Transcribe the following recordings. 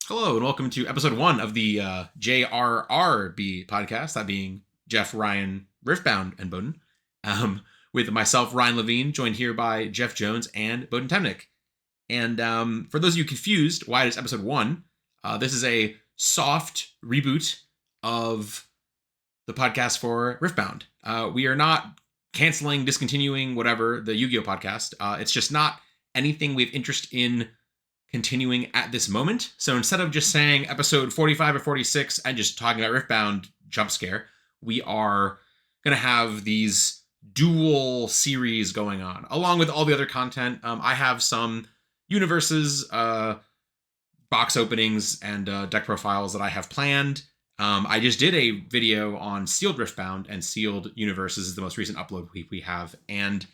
Hello and welcome to episode 1 of the JRRB podcast, that being Jeff, Ryan, Riftbound, and Bohdan, with myself, Ryan Levine, joined here by Jeff Jones and Bohdan Temnick. And for those of you confused, why it is episode 1, this is a soft reboot of the podcast for Riftbound. We are not canceling, discontinuing, whatever, the Yu-Gi-Oh podcast. It's just not anything we have interest in continuing at this moment. So instead of just saying episode 45 or 46 and just talking about Riftbound jump scare, we are going to have these dual series going on, along with all the other content. I have some universes, box openings, and deck profiles that I have planned. I just did a video on Sealed Riftbound, and Sealed Universes is the most recent upload we have. And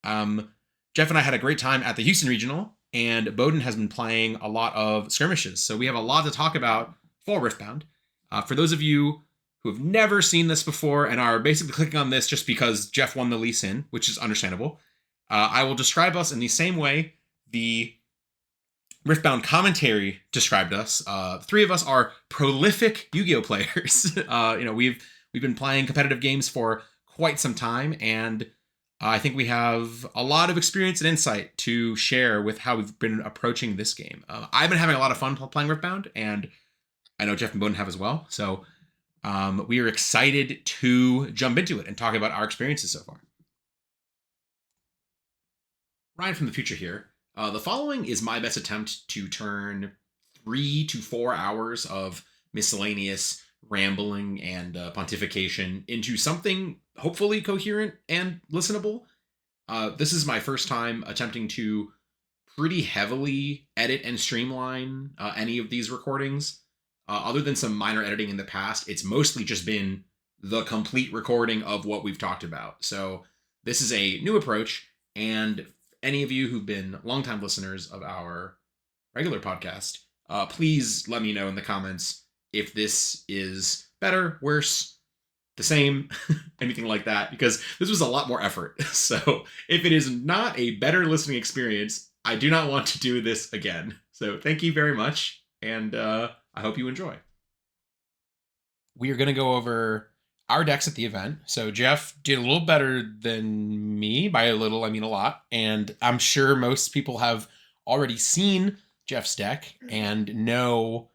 Jeff and I had a great time at the Houston Regional, and Bohdan has been playing a lot of Skirmishes. So we have a lot to talk about for Riftbound. For those of you who have never seen this before and are basically clicking on this just because Jeff won the Lee Sin, which is understandable, I will describe us in the same way the Riftbound commentary described us. Three of us are prolific Yu-Gi-Oh players. We've been playing competitive games for quite some time, and I think we have a lot of experience and insight to share with how we've been approaching this game. I've been having a lot of fun playing Riftbound, and I know Jeff and Bohdan have as well. So we are excited to jump into it and talk about our experiences so far. Ryan from the future here. The following is my best attempt to turn 3 to 4 hours of miscellaneous rambling and pontification into something hopefully coherent and listenable. This is my first time attempting to pretty heavily edit and streamline any of these recordings. Other than some minor editing in the past, it's mostly just been the complete recording of what we've talked about. So this is a new approach, and any of you who've been longtime listeners of our regular podcast, please let me know in the comments if this is better, worse, the same, anything like that, because this was a lot more effort. So if it is not a better listening experience, I do not want to do this again. So thank you very much, and I hope you enjoy. We are going to go over our decks at the event. So Jeff did a little better than me. By a little, I mean a lot. And I'm sure most people have already seen Jeff's deck and know,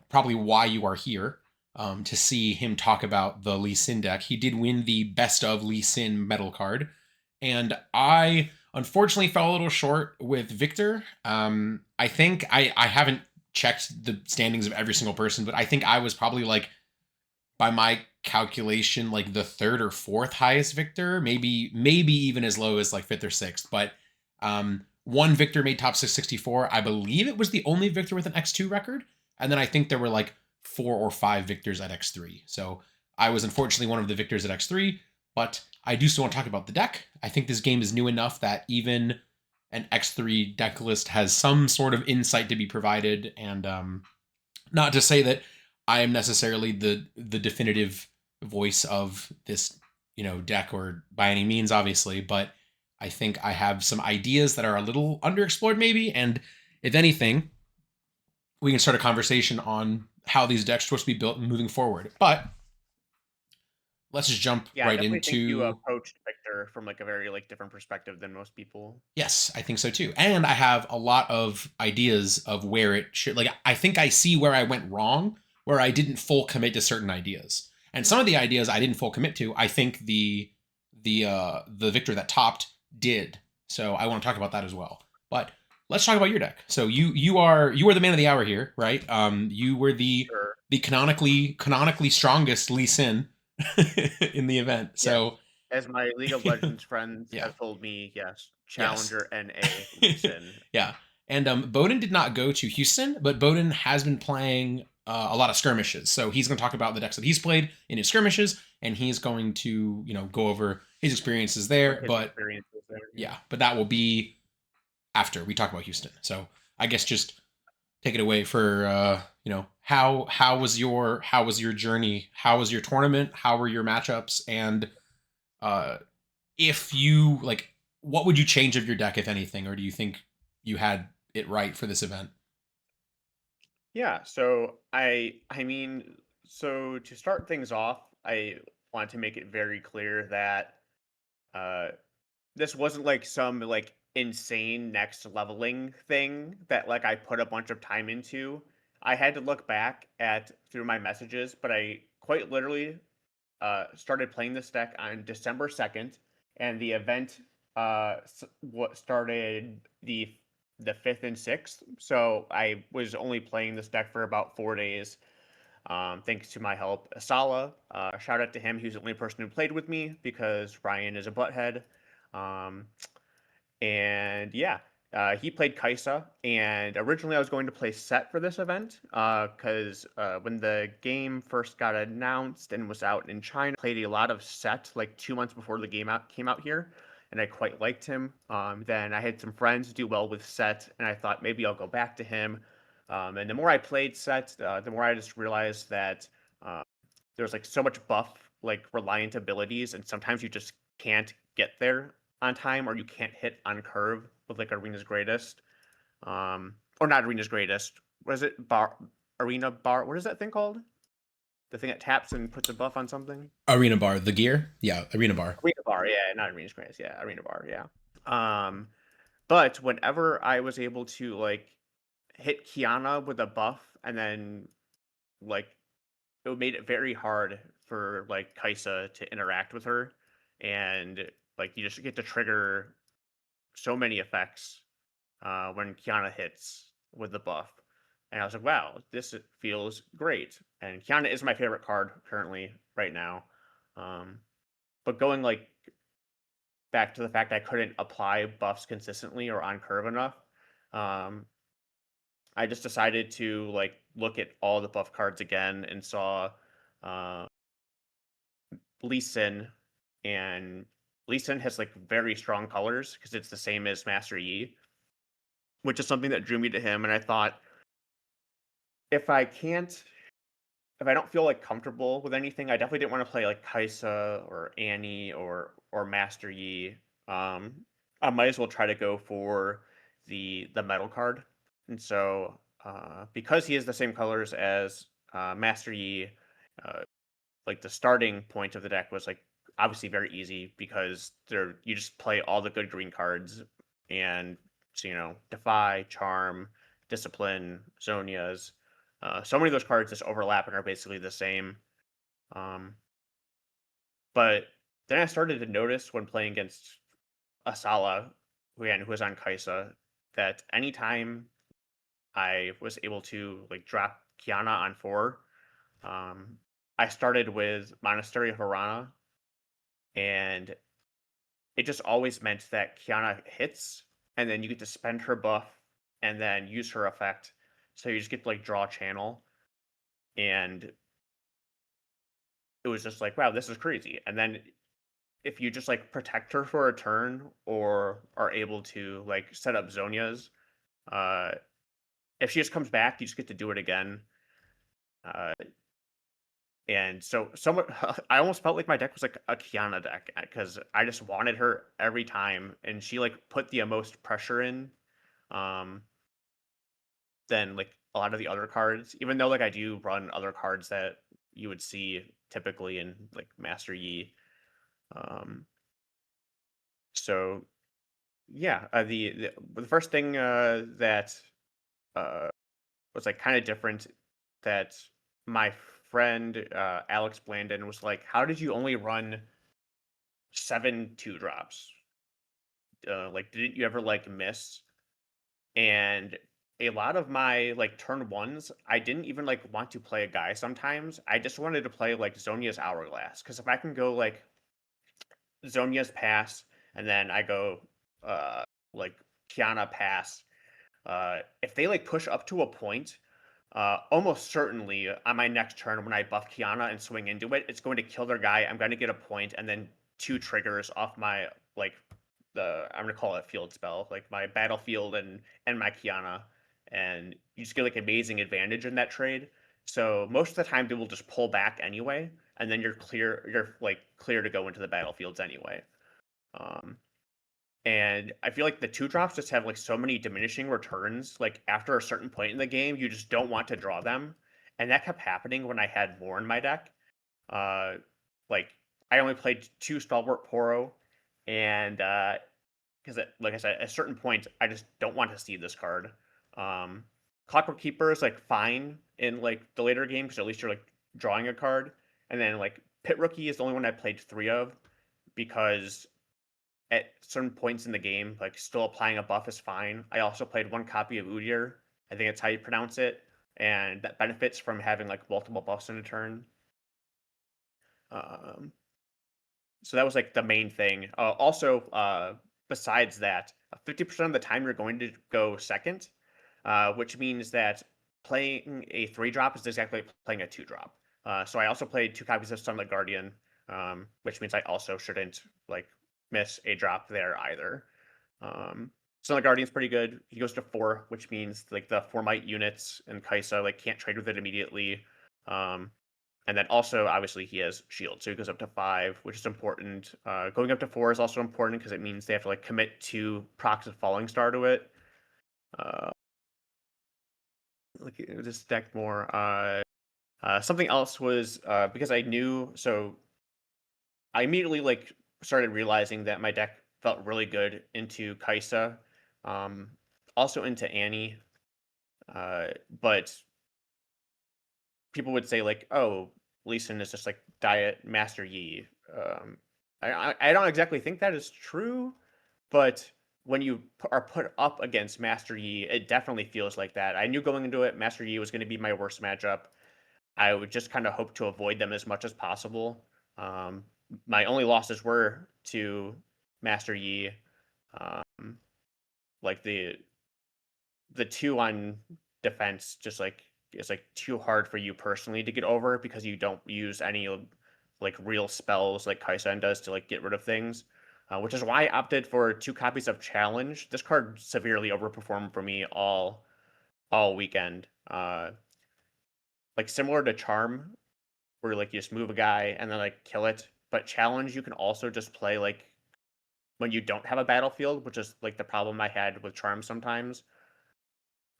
probably why you are here, to see him talk about the Lee Sin deck. He did win the Best of Lee Sin medal card. And I unfortunately fell a little short with Viktor. I think I haven't checked the standings of every single person, but I think I was probably like, by my calculation, like the third or fourth highest Viktor, maybe even as low as like fifth or sixth. But one Viktor made top 664. I believe it was the only Viktor with an X2 record. And then I think there were like 4 or 5 Viktors at X3. So I was unfortunately one of the Viktors at X3, but I do still want to talk about the deck. I think this game is new enough that even an X3 deck list has some sort of insight to be provided. And not to say that I am necessarily the definitive voice of this, deck, or by any means, obviously, but I think I have some ideas that are a little underexplored maybe. And if anything, we can start a conversation on how these decks are supposed to be built moving forward. But let's just jump right into. Think you approached Viktor from like a very different perspective than most people. Yes, I think so too. And I have a lot of ideas of where it should, I think I see where I went wrong, where I didn't full commit to certain ideas. And some of the ideas I didn't full commit to, I think the Viktor that topped did. So I want to talk about that as well. But let's talk about your deck. So you are the man of the hour here, right? You were the canonically strongest Lee Sin in the event. Yes. So as my League of Legends friends have told me, yes, Challenger NA Lee Sin. Yeah. And Bohdan did not go to Houston, but Bohdan has been playing a lot of skirmishes. So he's going to talk about the decks that he's played in his skirmishes, and he's going to, go over his experiences there. Yeah, but that will be after we talk about Houston. So I guess just take it away for, how was your journey? How was your tournament? How were your matchups? And if you what would you change of your deck, if anything, or do you think you had it right for this event? Yeah, so I mean, so to start things off, I want to make it very clear that uh this wasn't like some like insane next leveling thing that like I put a bunch of time into. I had to look back at through my messages, but I quite literally started playing this deck on December 2nd, and the event what started the 5th and 6th. So I was only playing this deck for about 4 days. Thanks to my help, Asala. Shout out to him. He was the only person who played with me because Ryan is a butthead. Um, and yeah, he played Kaisa. And originally I was going to play Set for this event because when the game first got announced and was out in China, I played a lot of Set like 2 months before the game came out here. And I quite liked him. Then I had some friends do well with Set, and I thought maybe I'll go back to him. And the more I played Set, the more I just realized that uh, there's like so much buff, like reliant abilities, and sometimes you just can't get there on time, or you can't hit on curve with like Arena's Greatest. Or not Arena's Greatest. What is it? Arena Bar. What is that thing called? The thing that taps and puts a buff on something? Arena Bar, the gear? Yeah, Arena Bar. Arena Bar, yeah, not Arena's Greatest. Yeah, Arena Bar, yeah. But whenever I was able to like hit Kiana with a buff and then like it made it very hard for like Kaisa to interact with her, and like you just get to trigger so many effects when Kiana hits with the buff. And I was like, wow, this feels great. And Kiana is my favorite card currently right now. Um, but going like back to the fact I couldn't apply buffs consistently or on curve enough, um, I just decided to like look at all the buff cards again and saw uh, Lee Sin, and Lee Sin has like very strong colors because it's the same as Master Yi, which is something that drew me to him. And I thought, if I can't, if I don't feel like comfortable with anything, I definitely didn't want to play like Kaisa or Annie or Master Yi. I might as well try to go for the metal card. And so, because he has the same colors as Master Yi, uh, like the starting point of the deck was like obviously very easy because there you just play all the good green cards and so, Defy, Charm, Discipline, Zonias. So many of those cards just overlap and are basically the same. Um, but then I started to notice when playing against Asala, who was on Kaisa, that anytime I was able to like drop Kiana on 4, um, I started with Monastery of Harana, and it just always meant that Kiana hits, and then you get to spend her buff and then use her effect. So you just get to like draw channel, and it was just like, wow, this is crazy. And then if you just like protect her for a turn or are able to like set up Zonias, uh, if she just comes back, you just get to do it again. Uh, And so somewhat I almost felt like my deck was like a Kiana deck because I just wanted her every time, and she like put the most pressure in um than like a lot of the other cards, even though like I do run other cards that you would see typically in like Master Yi. Um so yeah, the first thing that uh was like kind of different that my friend Alex Blandon was like, how did you only run 7 2 drops? Like, didn't you ever like miss? And a lot of my like turn ones, I didn't even like want to play a guy sometimes. I just wanted to play like Zonia's Hourglass. Because if I can go like Zonia's Pass and then I go like Kiana Pass, if they like push up to a point, almost certainly on my next turn when I buff Kiana and swing into it, it's going to kill their guy. I'm going to get a point and then 2 triggers off my like I'm gonna call it field spell, like my battlefield and my Kiana, and you just get like amazing advantage in that trade. So most of the time they will just pull back anyway, and then you're like clear to go into the battlefields anyway. Um, And I feel like the 2 drops just have, like, so many diminishing returns, like, after a certain point in the game, you just don't want to draw them, and that kept happening when I had more in my deck. Uh, like, I only played 2 Stalwart Poro, and, 'cause like I said, at a certain point, I just don't want to see this card. Um, Clockwork Keeper is, like, fine in, like, the later game because at least you're, like, drawing a card, and then, like, Pit Rookie is the only one I played 3 of because at certain points in the game, like still applying a buff is fine. I also played 1 copy of Udyr. I think that's how you pronounce it, and that benefits from having like multiple buffs in a turn. Um, so that was like the main thing. Also, besides that, 50% of the time you're going to go second, which means that playing a 3 drop is exactly like playing a 2 drop. So I also played 2 copies of Sunlit Guardian, which means I also shouldn't like miss a drop there either. Sunlit Guardian's pretty good. He goes to 4, which means like the 4 might units and Kaisa like can't trade with it immediately. Um, and then also, obviously, he has shield, so he goes up to 5, which is important. Going up to 4 is also important because it means they have to like commit to procs of Falling Star to it. Uh, like this deck more. Something else was because I knew, so I immediately like started realizing that my deck felt really good into Kaisa, um, also into Annie, but people would say like, "Oh, Lee Sin is just like Diet Master Yi." Um, I don't exactly think that is true, but when you are put up against Master Yi, it definitely feels like that. I knew going into it, Master Yi was going to be my worst matchup. I would just kind of hope to avoid them as much as possible. Um, my only losses were to Master Yi, um, like the 2 on defense just like is like too hard for you personally to get over because you don't use any like real spells like Kaizen does to like get rid of things. Which is why I opted for 2 copies of Challenge. This card severely overperformed for me all weekend. Like similar to Charm, where like you just move a guy and then like kill it. But Challenge you can also just play like when you don't have a battlefield, which is like the problem I had with Charm sometimes.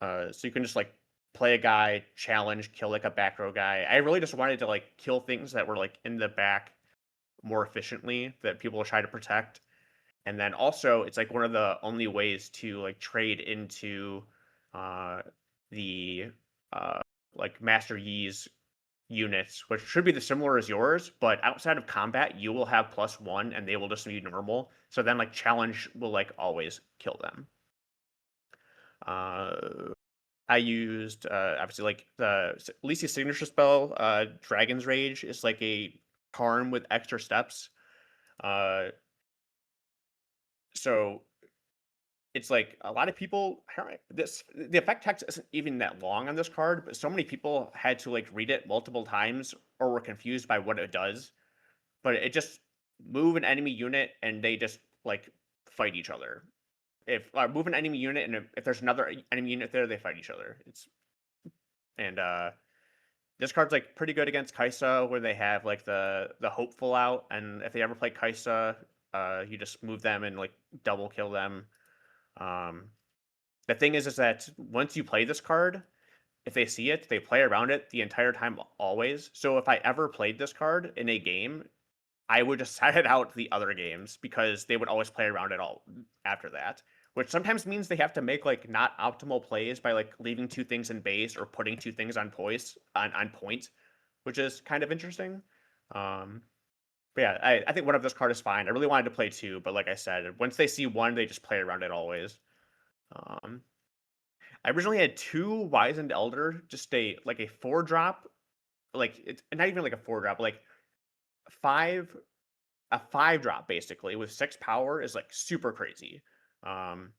So you can just like play a guy, challenge, kill like a back row guy. I really just wanted to like kill things that were like in the back more efficiently that people will try to protect. And then also it's like one of the only ways to like trade into uh the uh like Master Yi's units, which should be the similar as yours, but outside of combat, you will have +1 and they will just be normal. So then like challenge will like always kill them. Uh I used obviously like the Lisia's signature spell, Dragon's Rage is like a charm with extra steps. Uh, so it's like a lot of people this the effect text isn't even that long on this card, but so many people had to like read it multiple times or were confused by what it does. But it just move an enemy unit and they just like fight each other. If move an enemy unit and if there's another enemy unit there, they fight each other. It's and This card's like pretty good against Kaisa, where they have like the hopeful out, and if they ever play Kaisa, you just move them and like double kill them. Um, the thing is that once you play this card, if they see it, they play around it the entire time, always. So if I ever played this card in a game, I would just set it out the other games because they would always play around it all after that. Which sometimes means they have to make like not optimal plays by like leaving 2 things in base or putting 2 things on on point, which is kind of interesting. Um, but yeah, I think one of this card is fine. I really wanted to play 2, but like I said, once they see 1, they just play around it always. Um, I originally had 2 Wizened Elder, just a 4 drop, like it's not even like a 4 drop, like 5 a 5 drop basically with 6 power is like super crazy. Um,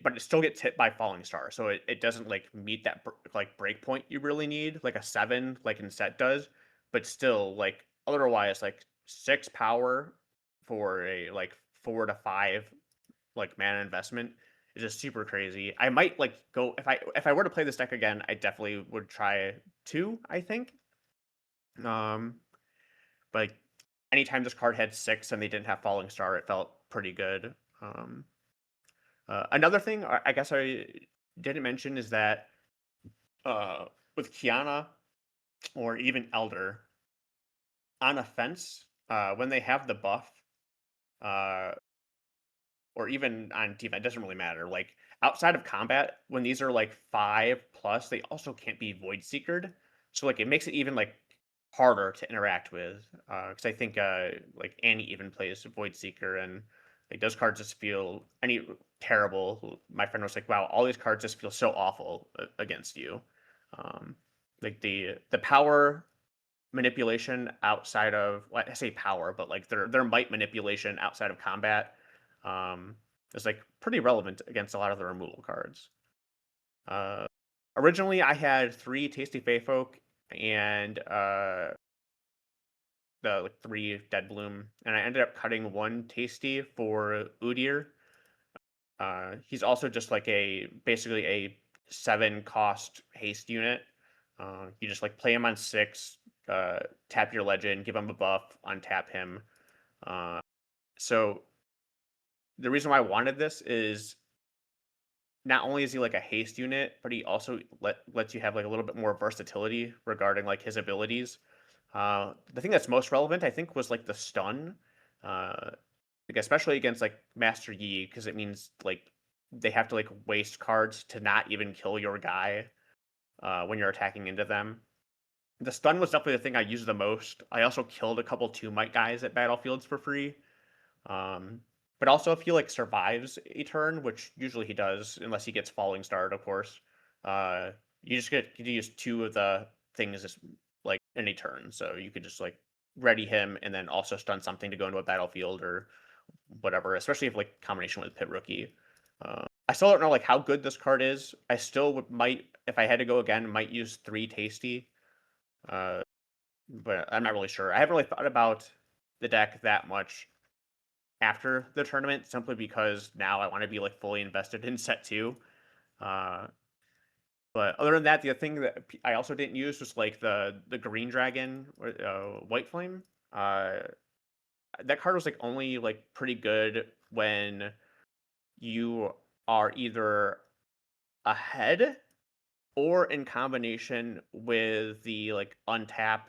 but it still gets hit by Falling Star, so it doesn't like meet that like break point you really need, like a 7 like in set does. But still, like otherwise, like 6 power for a like 4 to 5 like mana investment is just super crazy. I might like go if I were to play this deck again, I definitely would try 2. I think. Um, but like, anytime this card had 6 and they didn't have Falling Star, it felt pretty good. Another thing I guess I didn't mention is that with Kiana or even Elder on offense, when they have the buff, uh, or even on defense, it doesn't really matter. Like outside of combat, when these are like 5+, they also can't be void seekered. So like it makes it even like harder to interact with. Because I think like Annie even plays void seeker, and like those cards just feel terrible. My friend was like, "Wow, all these cards just feel so awful against you." Um, like the power manipulation outside of, well, I say power, but like their might manipulation outside of combat is like pretty relevant against a lot of the removal cards. Originally, I had 3 Tasty Feyfolk and the like 3 Dead Bloom, and I ended up cutting 1 Tasty for Udyr. He's also just like basically a 7 cost haste unit. You just like play him on 6, tap your legend, give him a buff, untap him. So the reason why I wanted this is not only is he like a haste unit, but he also lets you have like a little bit more versatility regarding like his abilities. The thing that's most relevant, I think, was like the stun, like especially against like Master Yi, because it means like they have to like waste cards to not even kill your guy when you're attacking into them. The stun was definitely the thing I used the most. I also killed a couple 2 might guys at battlefields for free. But also if he like survives a turn, which usually he does, unless he gets falling starred, of course, you just get to use 2 of the things as like in a turn. So you could just like ready him and then also stun something to go into a battlefield or whatever, especially if like combination with Pit Rookie. I still don't know like how good this card is. I still might, if I had to go again, might use 3 Tasty. But I'm not really sure. I haven't really thought about the deck that much after the tournament, simply because now I want to be like fully invested in set 2. But other than that, the other thing that I also didn't use was like the green dragon, white flame. That card was like only like pretty good when you are either ahead or in combination with the like untap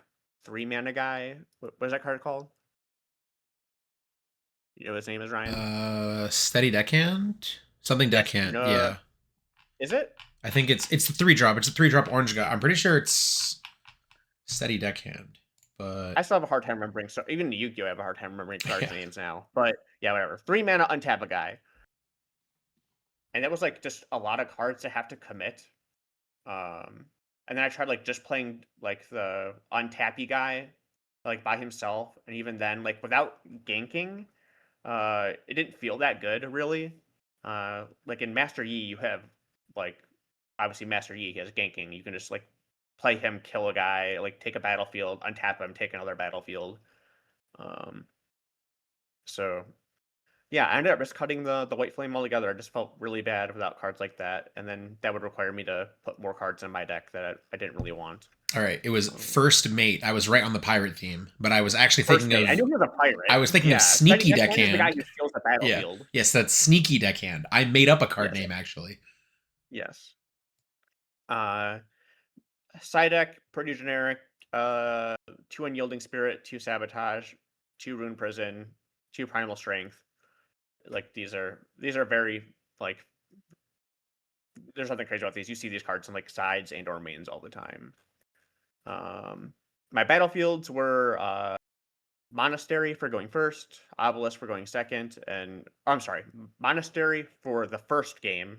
3 mana guy. What is that card called? You know what his name is, Ryan? Steady Deckhand? Something Yes. Deckhand, No. yeah. Is it? I think it's the 3-drop. It's a 3-drop orange guy. I'm pretty sure it's Steady Deckhand. But I still have a hard time remembering. So even Yu-Gi-Oh! I have a hard time remembering cards' yeah. names now. But yeah, whatever. 3 mana, untap a guy, and that was like just a lot of cards to have to commit. And then I tried like just playing like the untappy guy, like by himself, and even then, like without ganking, it didn't feel that good really. Like in Master Yi, you have like obviously Master Yi, he has ganking. You can just like play him, kill a guy, like take a battlefield, untap him, take another battlefield. Um, so yeah, I ended up just cutting the white flame altogether. I just felt really bad without cards like that, and then that would require me to put more cards in my deck that I didn't really want. All right, it was First Mate. I was right on the pirate theme, but I was actually First thinking mate, I of knew he was a pirate. I was thinking of Yeah, Steady Sneaky Deckhand is the guy Deckhand. who steals the Yeah. battlefield. Yes, that's Sneaky Deckhand. I made up a card Yes. name actually. Yes. Side deck, pretty generic. 2 Unyielding Spirit, 2 Sabotage, 2 Rune Prison, 2 Primal Strength. Like these are very like. There's nothing crazy about these. You see these cards in like sides and or mains all the time. My battlefields were Monastery for going first, Obelisk for going second, and I'm sorry, Monastery for the first game,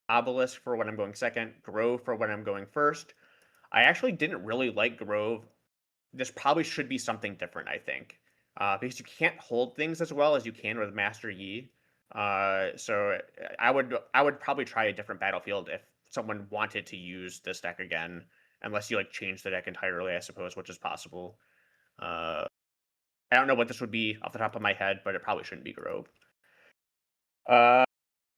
Obelisk for when I'm going second, Grove for when I'm going first. I actually didn't really like Grove. This probably should be something different, I think, because you can't hold things as well as you can with Master Yi. So I would probably try a different battlefield if someone wanted to use this deck again, unless you like change the deck entirely, I suppose, which is possible. I don't know what this would be off the top of my head, but it probably shouldn't be Grove.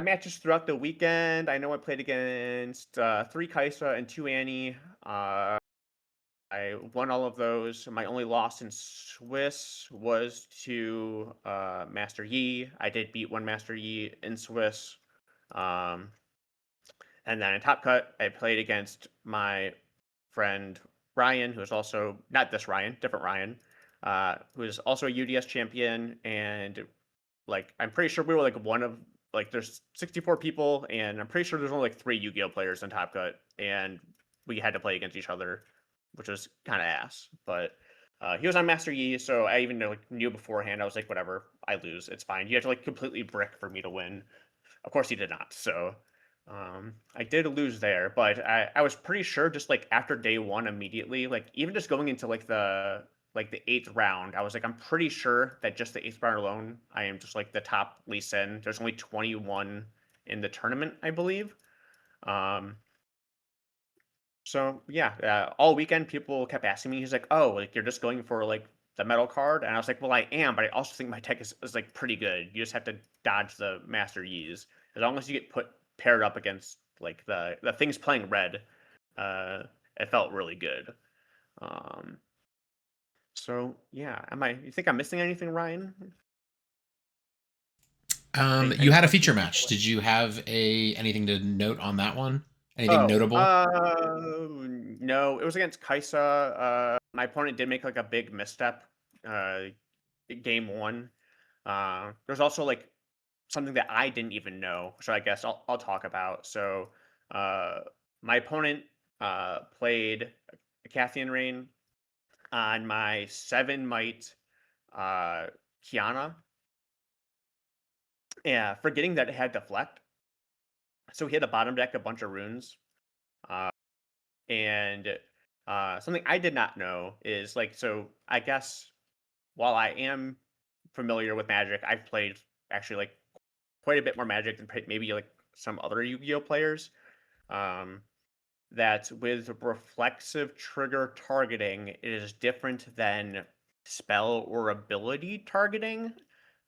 Matches throughout the weekend. I know I played against 3 Kaisa and 2 Annie. I won all of those. My only loss in Swiss was to Master Yi. I did beat one Master Yi in Swiss. Um, and then in Top Cut, I played against my friend Ryan, who is also not this Ryan, different Ryan, who is also a UDS champion. And like, I'm pretty sure we were like one of like there's 64 people, and I'm pretty sure there's only like 3 Yu-Gi-Oh players in Top Cut, and we had to play against each other, which was kind of ass. But he was on Master Yi, so I even knew beforehand. I was like, whatever, I lose, it's fine. You have to like completely brick for me to win. Of course, he did not. So I did lose there, but I was pretty sure just like after day one immediately, like even just going into like the 8th round, I was like, I'm pretty sure that just the 8th round alone, I am just like the top Lee Sin. There's only 21 in the tournament, I believe. So yeah, all weekend people kept asking me. He's like, "Oh, like you're just going for like the metal card?" And I was like, "Well, I am, but I also think my tech is like pretty good. You just have to dodge the Master Yis. As long as you get put paired up against like the things playing red, uh, it felt really good." Um, so yeah, you think I'm missing anything, Ryan? You Any had a questions? feature match. Did you have anything to note on that one? Anything Oh, notable? no, it was against Kaisa. My opponent did make like a big misstep. Uh, game one. There's also like something that I didn't even know, so I guess I'll talk about. So, uh, my opponent played a Cathian Rain on my 7 might uh, Kiana. Yeah, forgetting that it had deflect. So he had a bottom deck a bunch of runes. Uh, and something I did not know is like, so I guess while I am familiar with Magic, I've played actually like quite a bit more Magic than maybe like some other Yu-Gi-Oh players. Um, that with reflexive trigger targeting, it is different than spell or ability targeting.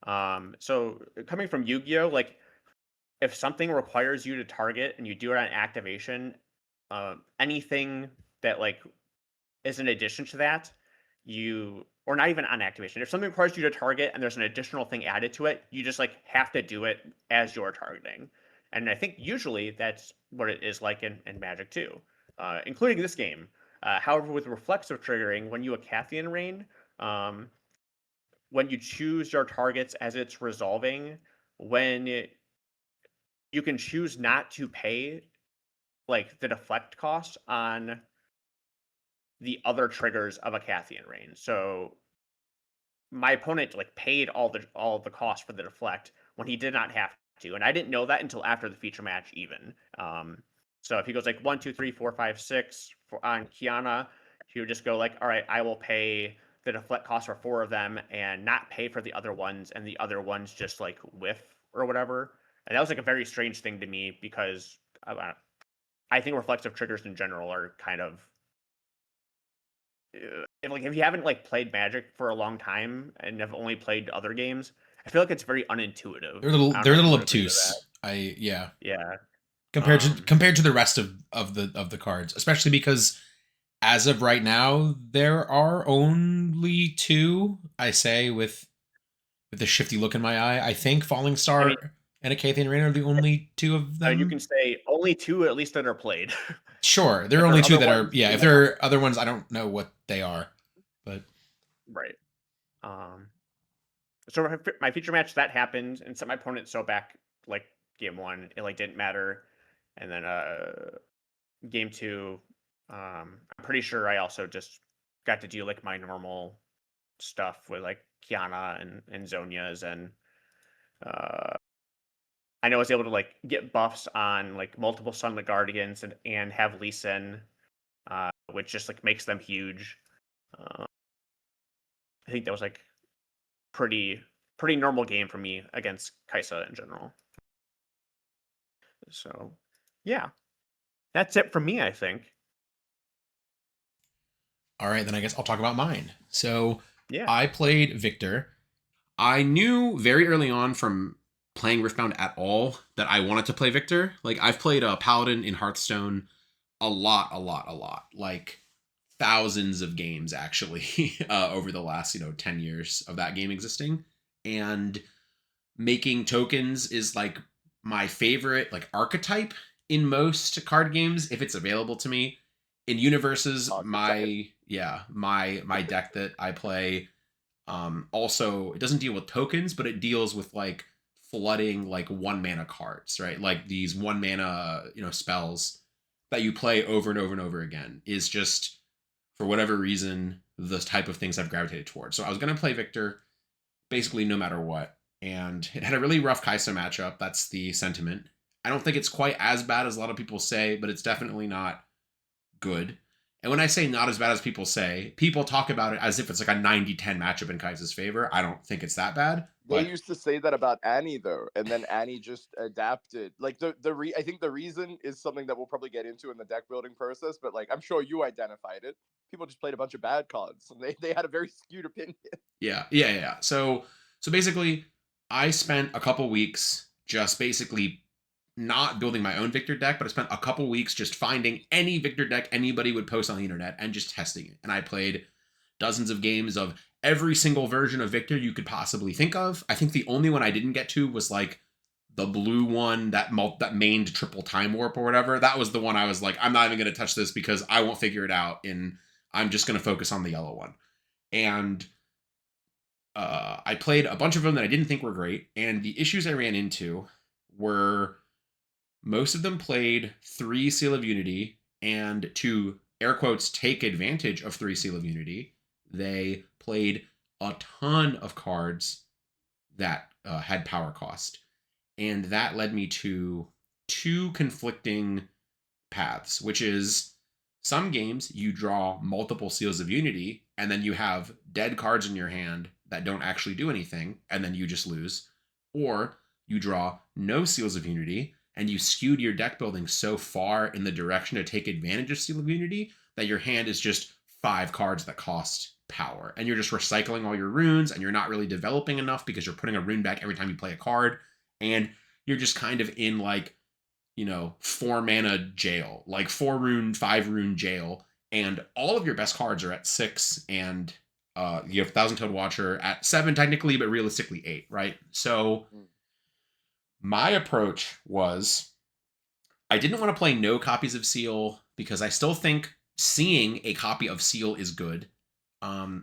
So coming from Yu-Gi-Oh, like if something requires you to target and you do it on activation, anything that like is an addition to that, or not even on activation. If something requires you to target and there's an additional thing added to it, you just like have to do it as you're targeting. And I think usually that's what it is like in Magic too, including this game. However, with reflexive triggering, when you Acathian Rain, when you choose your targets as it's resolving, you can choose not to pay like the deflect cost on the other triggers of Acathian Rain. So my opponent like paid all the cost for the deflect when he did not have to, and I didn't know that until after the feature match even. So if he goes like 1, 2, 3, 4, 5, 6 on Kiana, he would just go like, all right, I will pay the deflect cost for 4 of them and not pay for the other ones, and the other ones just like whiff or whatever. And that was like a very strange thing to me because I think reflexive triggers in general are kind of if you haven't like played Magic for a long time and have only played other games, I feel like it's very unintuitive. I don't They're know a if you little would agree with that. obtuse. Yeah. Yeah. Um, Compared to the rest of the cards, especially because as of right now there are only two. I say with a shifty look in my eye. I think Falling I mean, Star and Acathian Rain are the only two of you can them. say only 2 at least that are played. Sure, there are If there only are two other that are. ones, Yeah, we if might there not. are other ones, I don't know what they are. But Right. Um, so my feature match that happened and sent my opponent so back like game one, it like didn't matter, and then game two, I'm pretty sure I also just got to do like my normal stuff with like Kiana and Zonia's and uh I know I was able to like get buffs on like multiple Sunlit Guardians and have Lee Sin, which just like makes them huge. Uh, I think that was like pretty pretty normal game for me against Kaisa in general. So yeah, that's it for me, I think. all right, then I guess I'll talk about mine. So Yeah. I played Victor. I knew very early on from playing Riftbound at all that I wanted to play Victor. Like I've played a Paladin in Hearthstone a lot, like thousands of games actually over the last 10 years of that game existing, and making tokens is like my favorite like archetype in most card games if it's available to me. In universes, my deck that I play also, it doesn't deal with tokens, but it deals with like flooding like 1 mana cards, right? Like these 1 mana spells that you play over and over and over again is just, for whatever reason, the type of things I've gravitated towards. So I was going to play Viktor basically no matter what. And it had a really rough Kai'Sa matchup. That's the sentiment. I don't think it's quite as bad as a lot of people say, but it's definitely not good. And when I say not as bad as people say, people talk about it as if it's like a 90-10 matchup in Kai'Sa's favor. I don't think it's that bad. They But used to say that about Annie though, and then Annie just adapted. Like I think the reason is something that we'll probably get into in the deck building process, but like I'm sure you identified it. People just played a bunch of bad cards, and they had a very skewed opinion. Yeah. So basically, I spent a couple weeks just basically not building my own Viktor deck, but I spent a couple weeks just finding any Viktor deck anybody would post on the internet and just testing it. And I played dozens of games of every single version of Viktor you could possibly think of. I think the only one I didn't get to was like the blue one that mained triple time warp or whatever. That was the one I was like, I'm not even going to touch this because I won't figure it out, and I'm just going to focus on the yellow one. And I played a bunch of them that I didn't think were great, and the issues I ran into were most of them played 3 Seal of Unity, and to air quotes take advantage of 3 Seal of Unity, they played a ton of cards that had power cost. And that led me to 2 conflicting paths, which is some games you draw multiple Seals of Unity, and then you have dead cards in your hand that don't actually do anything, and then you just lose. Or you draw no Seals of Unity, and you skewed your deck building so far in the direction to take advantage of Seal of Unity that your hand is just 5 cards that cost power. And you're just recycling all your runes, and you're not really developing enough because you're putting a rune back every time you play a card. And you're just kind of in like, 4 mana jail, like 4 rune, 5 rune jail. And all of your best cards are at 6, and you have Thousand Toed Watcher at 7 technically, but realistically 8, right? So my approach was, I didn't want to play no copies of Seal because I still think seeing a copy of Seal is good.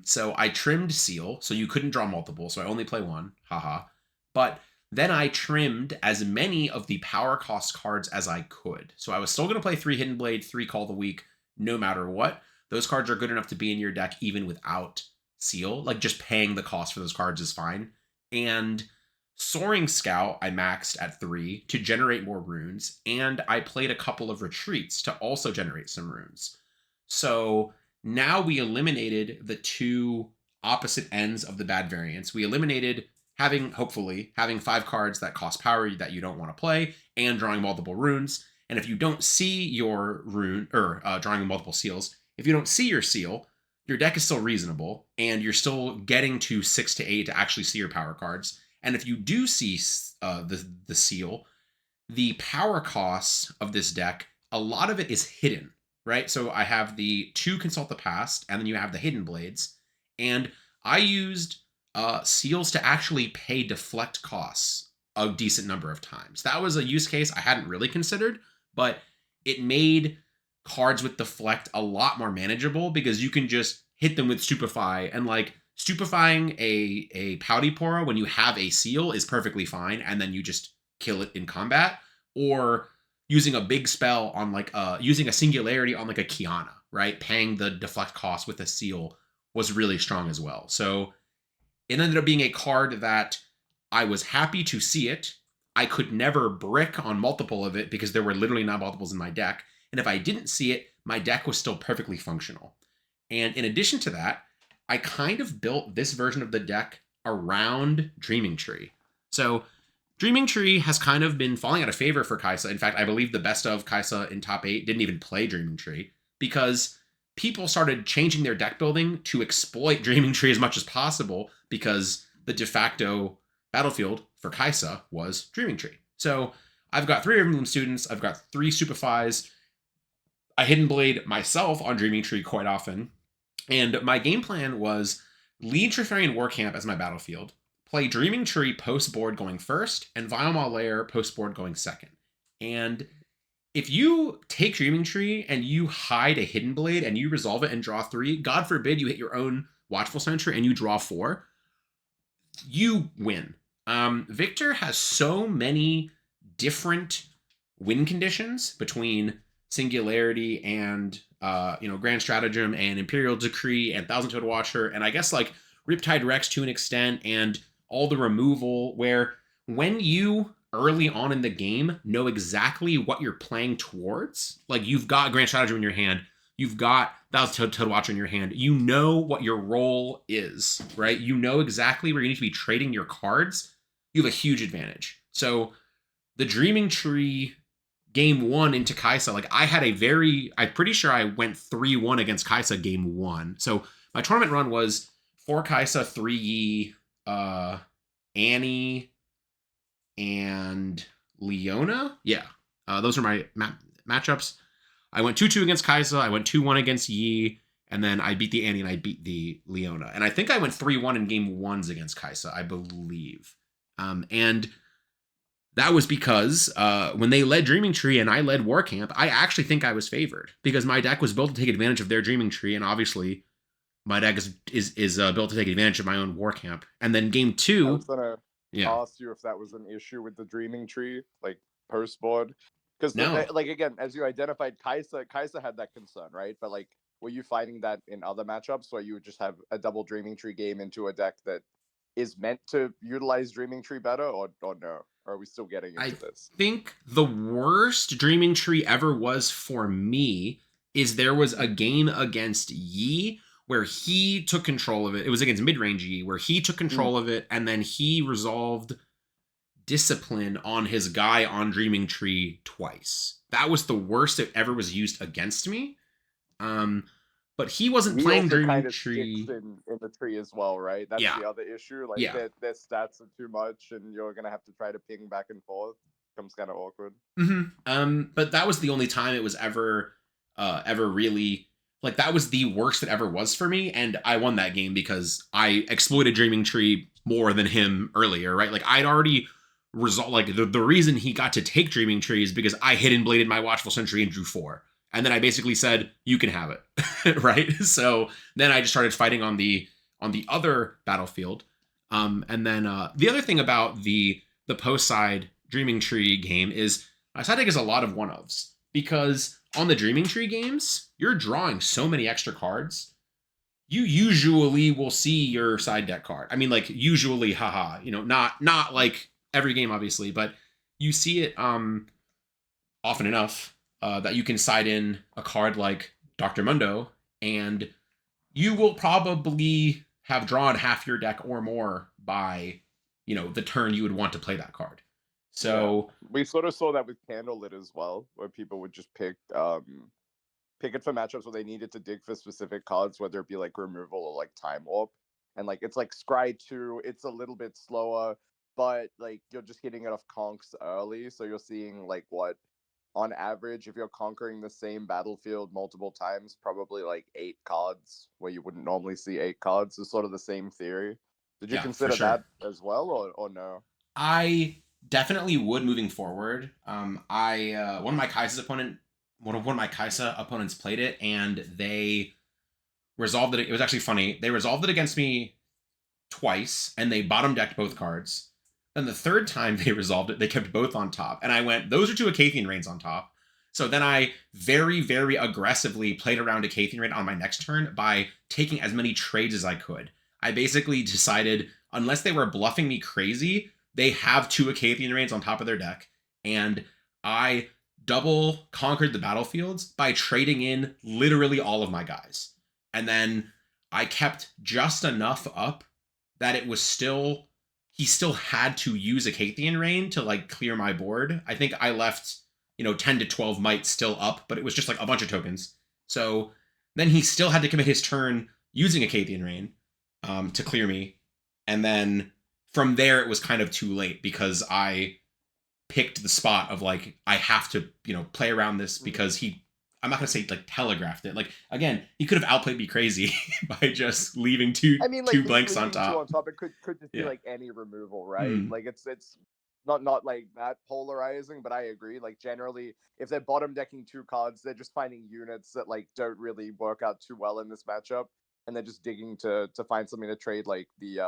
So I trimmed Seal, so you couldn't draw multiple, so I only play 1. Haha. But then I trimmed as many of the power cost cards as I could. So I was still going to play 3 Hidden Blade, 3 Call the Weak, no matter what. Those cards are good enough to be in your deck even without Seal. Like, just paying the cost for those cards is fine. And Soaring Scout, I maxed at 3 to generate more runes, and I played a couple of Retreats to also generate some runes. So now we eliminated the 2 opposite ends of the bad variance. We eliminated hopefully having 5 cards that cost power that you don't want to play, and drawing multiple runes. And if you don't see your rune, or drawing multiple seals, if you don't see your seal, your deck is still reasonable, and you're still getting to 6 to 8 to actually see your power cards. And if you do see the seal, the power costs of this deck, a lot of it is hidden, right? So I have the 2 Consult the Past, and then you have the Hidden Blades. And I used seals to actually pay deflect costs a decent number of times. That was a use case I hadn't really considered, but it made cards with deflect a lot more manageable because you can just hit them with Stupefy, and like stupefying a Pouty Pora when you have a seal is perfectly fine, and then you just kill it in combat. Or using a big spell on like using a Singularity on like a Kiana, right? Paying the deflect cost with a seal was really strong as well. So it ended up being a card that I was happy to see it. I could never brick on multiple of it because there were literally not multiples in my deck. And if I didn't see it, my deck was still perfectly functional. And in addition to that, I kind of built this version of the deck around Dreaming Tree. So Dreaming Tree has kind of been falling out of favor for Kai'Sa. In fact, I believe the best of Kai'Sa in top 8 didn't even play Dreaming Tree because people started changing their deck building to exploit Dreaming Tree as much as possible because the de facto battlefield for Kai'Sa was Dreaming Tree. So I've got 3 Riftbound students, I've got 3 Stupefies. I Hidden Blade myself on Dreaming Tree quite often. And my game plan was lead Trifarian Warcamp as my battlefield, play Dreaming Tree post-board going first, and Vial Lair post-board going second. And if you take Dreaming Tree and you hide a Hidden Blade and you resolve it and draw 3, God forbid you hit your own Watchful Sentry and you draw 4, you win. Viktor has so many different win conditions between Singularity and Grand Stratagem and Imperial Decree and Thousand Toed Watcher, and I guess like Riptide Rex to an extent, and all the removal, where when you early on in the game know exactly what you're playing towards, like you've got Grand Stratagem in your hand, you've got Thousand Toed Watcher in your hand, you know what your role is, right? You know exactly where you need to be trading your cards. You have a huge advantage. So the Dreaming Tree game 1 into Kaisa, like I'm pretty sure I went 3-1 against Kaisa game 1. So my tournament run was 4 Kaisa, 3 Yi, Annie, and Leona. Yeah, those are my matchups. I went 2-2 against Kaisa, I went 2-1 against Yi, and then I beat the Annie and I beat the Leona. And I think I went 3-1 in game 1s against Kaisa, I believe. And that was because when they led Dreaming Tree and I led Warcamp, I actually think I was favored because my deck was built to take advantage of their Dreaming Tree, and obviously my deck is built to take advantage of my own Warcamp. And then game 2, I was gonna ask you if that was an issue with the Dreaming Tree, like post board, because No. like again, as you identified, Kaisa had that concern, right? But like, were you finding that in other matchups where you would just have a double Dreaming Tree game into a deck that is meant to utilize Dreaming Tree better, or no? Or are we still getting into this? I think the worst Dreaming Tree ever was for me is there was a game against Yi where he took control of it. It was against mid-range Yi where he took control of it, and then he resolved Discipline on his guy on Dreaming Tree twice. That was the worst it ever was used against me. But he wasn't playing Dreaming kind of Tree in the tree as well, right? That's the other issue. Like their stats are too much, and you're gonna have to try to ping back and forth. Becomes kind of awkward. But that was the only time it was ever really, like, that was the worst it ever was for me, and I won that game because I exploited Dreaming Tree more than him earlier, right? Like I'd already resolved, like the reason he got to take Dreaming Tree is because I Hidden Bladed my Watchful Sentry and drew 4. And then I basically said, you can have it, right? So then I just started fighting on the other battlefield. And then the other thing about the post side Dreaming Tree game is my side deck is a lot of one-ofs. Because on the Dreaming Tree games, you're drawing so many extra cards. You usually will see your side deck card. I mean, like, usually, haha, not like every game, obviously, but you see it often enough. That you can side in a card like Dr. Mundo, and you will probably have drawn half your deck or more by, the turn you would want to play that card. So we sort of saw that with Candlelit as well, where people would just pick it for matchups where they needed to dig for specific cards, whether it be like removal or like Time Warp. And like it's like Scry 2, it's a little bit slower, but like you're just getting it off conks early, so you're seeing like what, on average, if you're conquering the same battlefield multiple times, probably like 8 cards where you wouldn't normally see 8 cards is sort of the same theory. Did you consider that as well, or no? I definitely would moving forward. One of my Kaisa opponents played it, and they resolved it. It was actually funny. They resolved it against me twice, and they bottom decked both cards. Then the third time they resolved it, they kept both on top. And I went, those are 2 Acathian Rains on top. So then I very, very aggressively played around Acathian Rain on my next turn by taking as many trades as I could. I basically decided, unless they were bluffing me crazy, they have 2 Acathian Rains on top of their deck. And I double conquered the battlefields by trading in literally all of my guys. And then I kept just enough up that it was still... he still had to use Acathian Rain to like clear my board. I think I left, 10 to 12 might still up, but it was just like a bunch of tokens. So then he still had to commit his turn using Acathian Rain to clear me. And then from there, it was kind of too late because I picked the spot of like, I have to, play around this because he I'm not gonna say like telegraphed it. Like again, he could have outplayed me crazy by just leaving two I mean, like blanks on leaving two on top. top, it could just be Yeah. like any removal, right? Mm. Like it's not like that polarizing, but I agree. Like generally, if they're bottom decking two cards, they're just finding units that like don't really work out too well in this matchup, and they're just digging to find something to trade, like the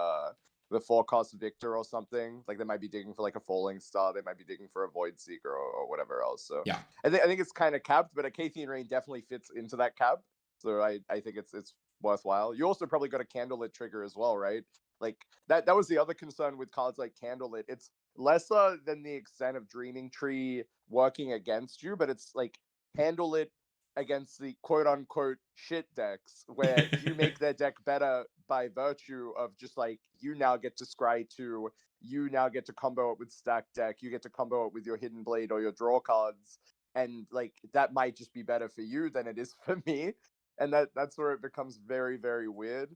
4-cost Victor or something. Like they might be digging for like a Falling Star, they might be digging for a Void Seeker or whatever else. So Yeah. I think it's kind of capped, but a Cathian Rain definitely fits into that cap. So I think it's worthwhile. You also probably got a Candlelit trigger as well, right? Like that was the other concern with cards like Candlelit. It's lesser than the extent of Dreaming Tree working against you, but it's like handle it against the quote unquote shit decks where you make their deck better by virtue of just like you now get to scry 2, you now get to combo it with stack deck, you get to combo it with your Hidden Blade or your draw cards, and like that might just be better for you than it is for me, and that's where it becomes very very weird.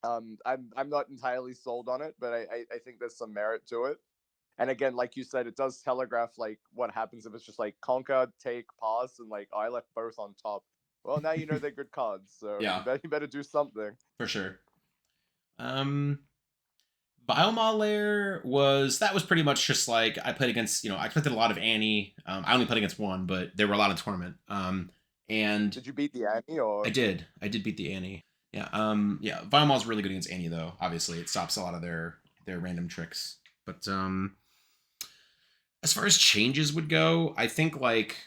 I'm not entirely sold on it, but I think there's some merit to it. And again, like you said, it does telegraph like what happens if it's just like conquer, take, pass, and like oh, I left both on top. Well, now you know they're good cards, so Yeah, you better do something. for sure. Um, Biomod was pretty much just like I played against. I expected a lot of Annie. I only played against one, but there were a lot of tournament. And Did you beat the Annie or? I did beat the Annie. Yeah. Yeah. Biomod's really good against Annie though. Obviously, it stops a lot of their random tricks. But as far as changes would go, I think like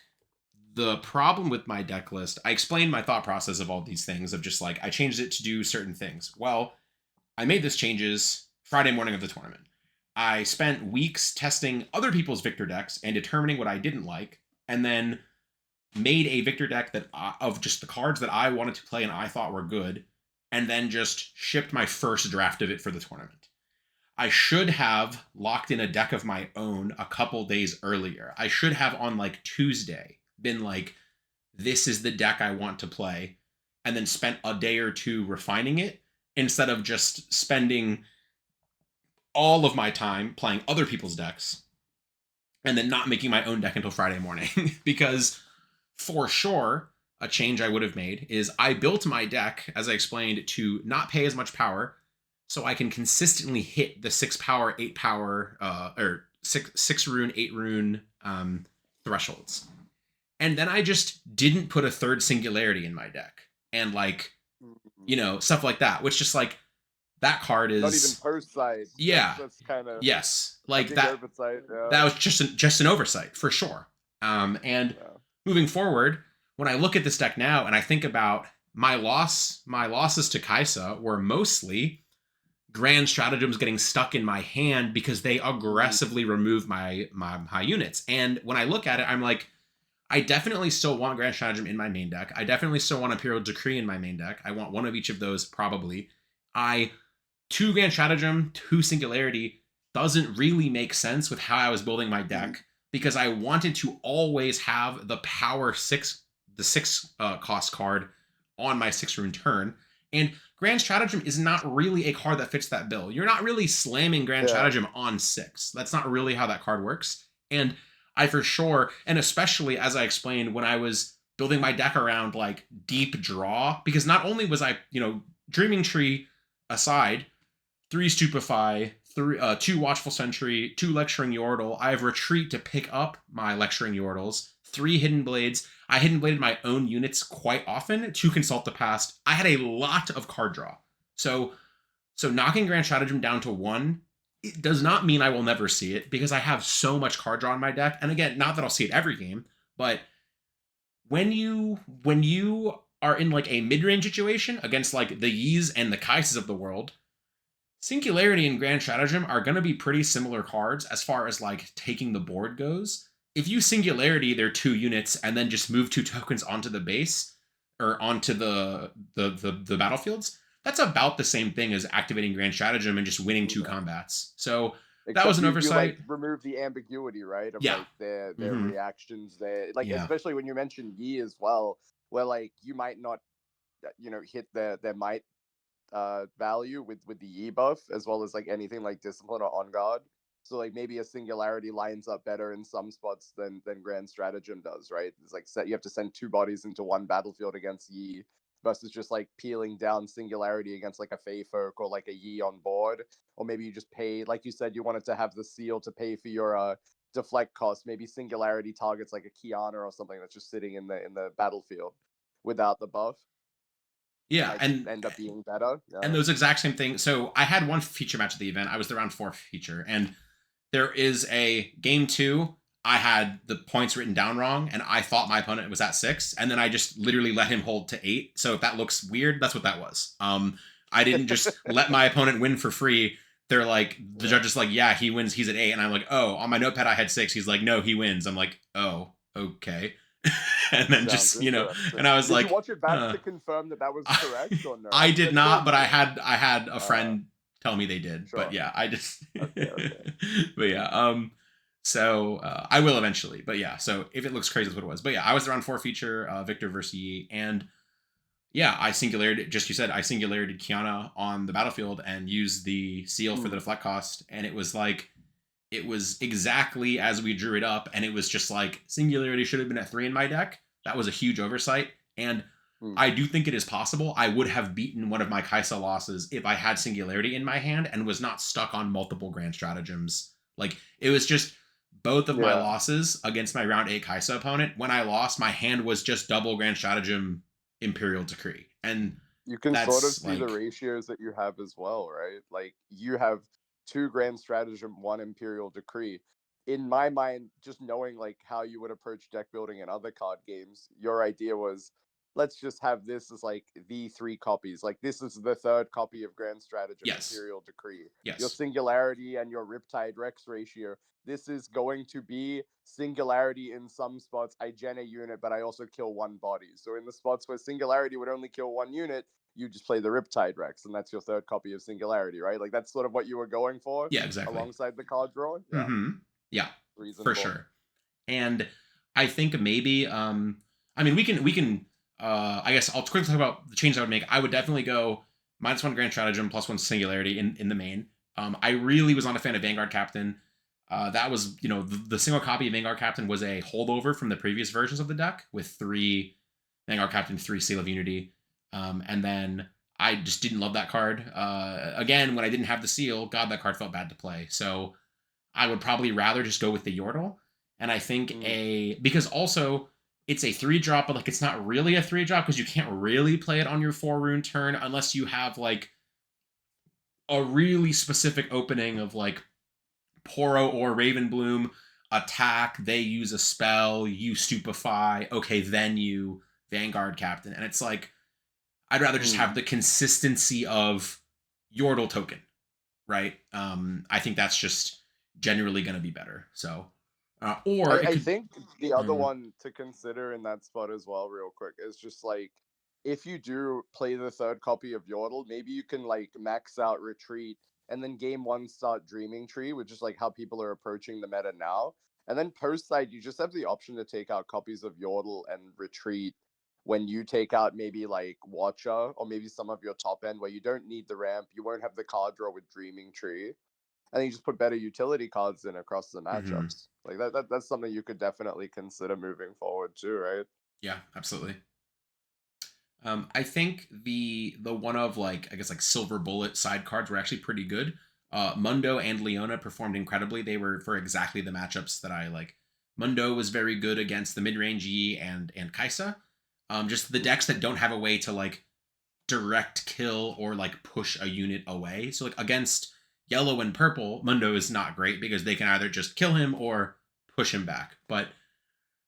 the problem with my deck list, I explained my thought process of all these things of just like I changed it to do certain things. Well, I made those changes Friday morning of the tournament. I spent weeks testing other people's Victor decks and determining what I didn't like, and then made a Victor deck of just the cards that I wanted to play and I thought were good, and then just shipped my first draft of it for the tournament. I should have locked in a deck of my own a couple days earlier. I should have on like Tuesday been like, this is the deck I want to play, and then spent a day or two refining it instead of just spending all of my time playing other people's decks and then not making my own deck until Friday morning. Because for sure, a change I would have made is I built my deck, as I explained, to not pay as much power so I can consistently hit the 6 power, 8 power, or 6 rune, 8 rune thresholds. And then I just didn't put a third singularity in my deck. And like, stuff like that, which just like, that card is not even post side. Yeah, that's kind of yes, like that. Oversight, yeah. That was just an oversight for sure. And moving forward, when I look at this deck now and I think about my losses to Kaisa were mostly grand stratagems getting stuck in my hand because they aggressively remove my high units. And when I look at it, I'm like, I definitely still want grand stratagem in my main deck. I definitely still want Imperial Decree in my main deck. I want one of each of those probably. 2 grand stratagem, 2 singularity doesn't really make sense with how I was building my deck because I wanted to always have the power 6, the 6 cost card on my 6 rune turn. And grand stratagem is not really a card that fits that bill. You're not really slamming grand stratagem on 6. That's not really how that card works. And I for sure, and especially as I explained when I was building my deck around like deep draw, because not only was I, Dreaming Tree aside, 3 Stupefy, 2 Watchful Sentry, 2 Lecturing Yordle. I have Retreat to pick up my Lecturing Yordles, 3 Hidden Blades. I Hidden Bladed my own units quite often to Consult the Past. I had a lot of card draw. So knocking Grand Stratagem down to 1, it does not mean I will never see it because I have so much card draw in my deck. And again, not that I'll see it every game, but when you are in like a mid-range situation against like the Yees and the Kaisas of the world, Singularity and Grand Stratagem are going to be pretty similar cards as far as like taking the board goes. If you Singularity their 2 units and then just move 2 tokens onto the base or onto the battlefields, that's about the same thing as activating Grand Stratagem and just winning 2 combats. So that was an oversight. You remove the ambiguity, right? Of Yeah. like their reactions there. Like Yeah. especially when you mentioned Yi as well, where like you might not hit their might value with the Yi buff, as well as like anything like Discipline or On Guard. So like maybe a singularity lines up better in some spots than Grand Stratagem does, right? It's like you have to send 2 bodies into one battlefield against Yi versus just like peeling down singularity against like a Fey Folk or like a Yi on board. Or maybe you just pay, like you said, you wanted to have the seal to pay for your deflect cost. Maybe singularity targets like a Kiana or something that's just sitting in the battlefield without the buff. Yeah, Might end up being better. and those exact same things. So I had one feature match at the event. I was the round 4 feature, and there is a game 2. I had the points written down wrong, and I thought my opponent was at 6, and then I just literally let him hold to 8. So if that looks weird, that's what that was. I didn't just let my opponent win for free. They're like, the judge is like, yeah, he wins. He's at 8, and I'm like, oh, on my notepad I had 6. He's like, no, he wins. I'm like, oh, okay. And then just and I was like, did you watch it back to confirm that was correct or no? I did not, but I had a friend tell me they did. Sure. But yeah, I just okay. But yeah, so I will eventually. But yeah, so if it looks crazy, that's what it was. But yeah, I was the round 4 feature, Viktor versus Yi, and yeah, I singularity, just you said, I singularity Kiana on the battlefield and used the seal for the deflect cost, and it was like, it was exactly as we drew it up, and it was just like, singularity should have been at 3 in my deck. That was a huge oversight, and I do think it is possible I would have beaten one of my Kaisa losses if I had singularity in my hand and was not stuck on multiple grand stratagems. Like, it was just both of my losses against my round 8 Kaisa opponent. When I lost, my hand was just double grand stratagem Imperial Decree, and you can sort of see the ratios that you have as well, right? Like, you have 2 grand stratagem, 1 Imperial Decree. In my mind, just knowing like how you would approach deck building in other card games, your idea was, let's just have this as like the 3 copies. Like, this is the 3rd copy of Grand Stratagem Imperial Decree. Your singularity and your Riptide Rex ratio. This is going to be singularity in some spots. I gen a unit, but I also kill 1 body. So in the spots where singularity would only kill 1 unit, you just play the Riptide Rex, and that's your 3rd copy of singularity, right? Like, that's sort of what you were going for. Yeah, exactly. Alongside the card drawing. Yeah. Yeah. Reasonable. For sure. And I think maybe I mean we can I guess I'll quickly talk about the changes I would make. I would definitely go -1 grand stratagem +1 singularity in the main. I really was not a fan of Vanguard Captain. That was, the single copy of Vanguard Captain was a holdover from the previous versions of the deck with 3 Vanguard Captain, 3 Seal of Unity. And then I just didn't love that card. Again, when I didn't have the seal, God, that card felt bad to play. So I would probably rather just go with the Yordle. And I think because also it's a 3-drop, but like it's not really a 3-drop because you can't really play it on your 4-rune turn unless you have like a really specific opening of like Poro or Ravenbloom attack, they use a spell, you stupefy, okay, then you Vanguard Captain. And it's like, I'd rather just have the consistency of Yordle token, right? I think that's just generally going to be better. So, I think the other one to consider in that spot as well, real quick, is just like, if you do play the 3rd copy of Yordle, maybe you can like max out Retreat and then game 1 start Dreaming Tree, which is like how people are approaching the meta now. And then post side, you just have the option to take out copies of Yordle and Retreat when you take out maybe like Watcher or maybe some of your top end where you don't need the ramp, you won't have the card draw with Dreaming Tree. And then you just put better utility cards in across the matchups. Like that's something you could definitely consider moving forward too, right? Yeah, absolutely. I think the one of like, I guess like Silver Bullet side cards were actually pretty good. Mundo and Leona performed incredibly. They were for exactly the matchups that I like. Mundo was very good against the mid-range Yi and Kaisa. Just the decks that don't have a way to like direct kill or like push a unit away. So like against yellow and purple, Mundo is not great because they can either just kill him or push him back. But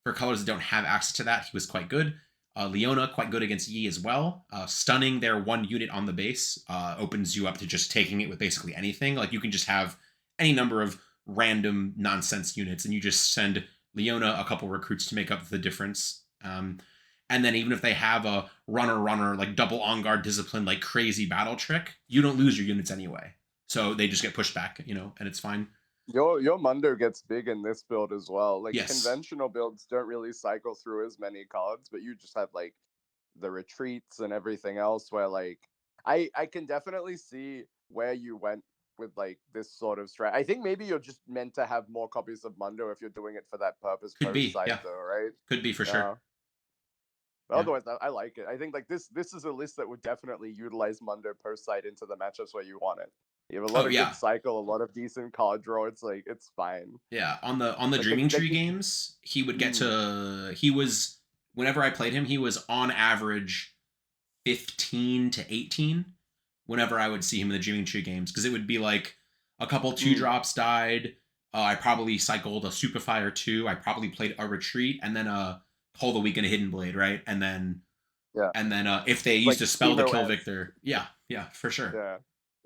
for colors that don't have access to that, he was quite good. Leona, quite good against Yi as well. Stunning their 1 unit on the base opens you up to just taking it with basically anything. Like, you can just have any number of random nonsense units, and you just send Leona a couple recruits to make up the difference. And then even if they have a runner, like double on guard discipline, like crazy battle trick, you don't lose your units anyway. So they just get pushed back, and it's fine. Your Mundo gets big in this build as well. Like, conventional builds don't really cycle through as many cards, but you just have like the retreats and everything else where like I can definitely see where you went with like this sort of strat. I think maybe you're just meant to have more copies of Mundo if you're doing it for that purpose Could post be, side yeah. though, right? Could be for Yeah. sure. But Yeah. otherwise, I like it. I think like this is a list that would definitely utilize Mundo post side into the matchups where you want it. You have a lot of yeah. good cycle, a lot of decent card draw. It's like it's fine. Yeah, on the Like, Dreaming they Tree give- games, he would get to he was whenever I played him, he was on average 15 to 18 whenever I would see him in the Dreaming Tree games, because it would be like a couple 2-drops died. I probably cycled a Superfy or 2. I probably played a Retreat and then a Hold the Week and a Hidden Blade, right? And then if they used a spell to kill Viktor, yeah, for sure. Yeah.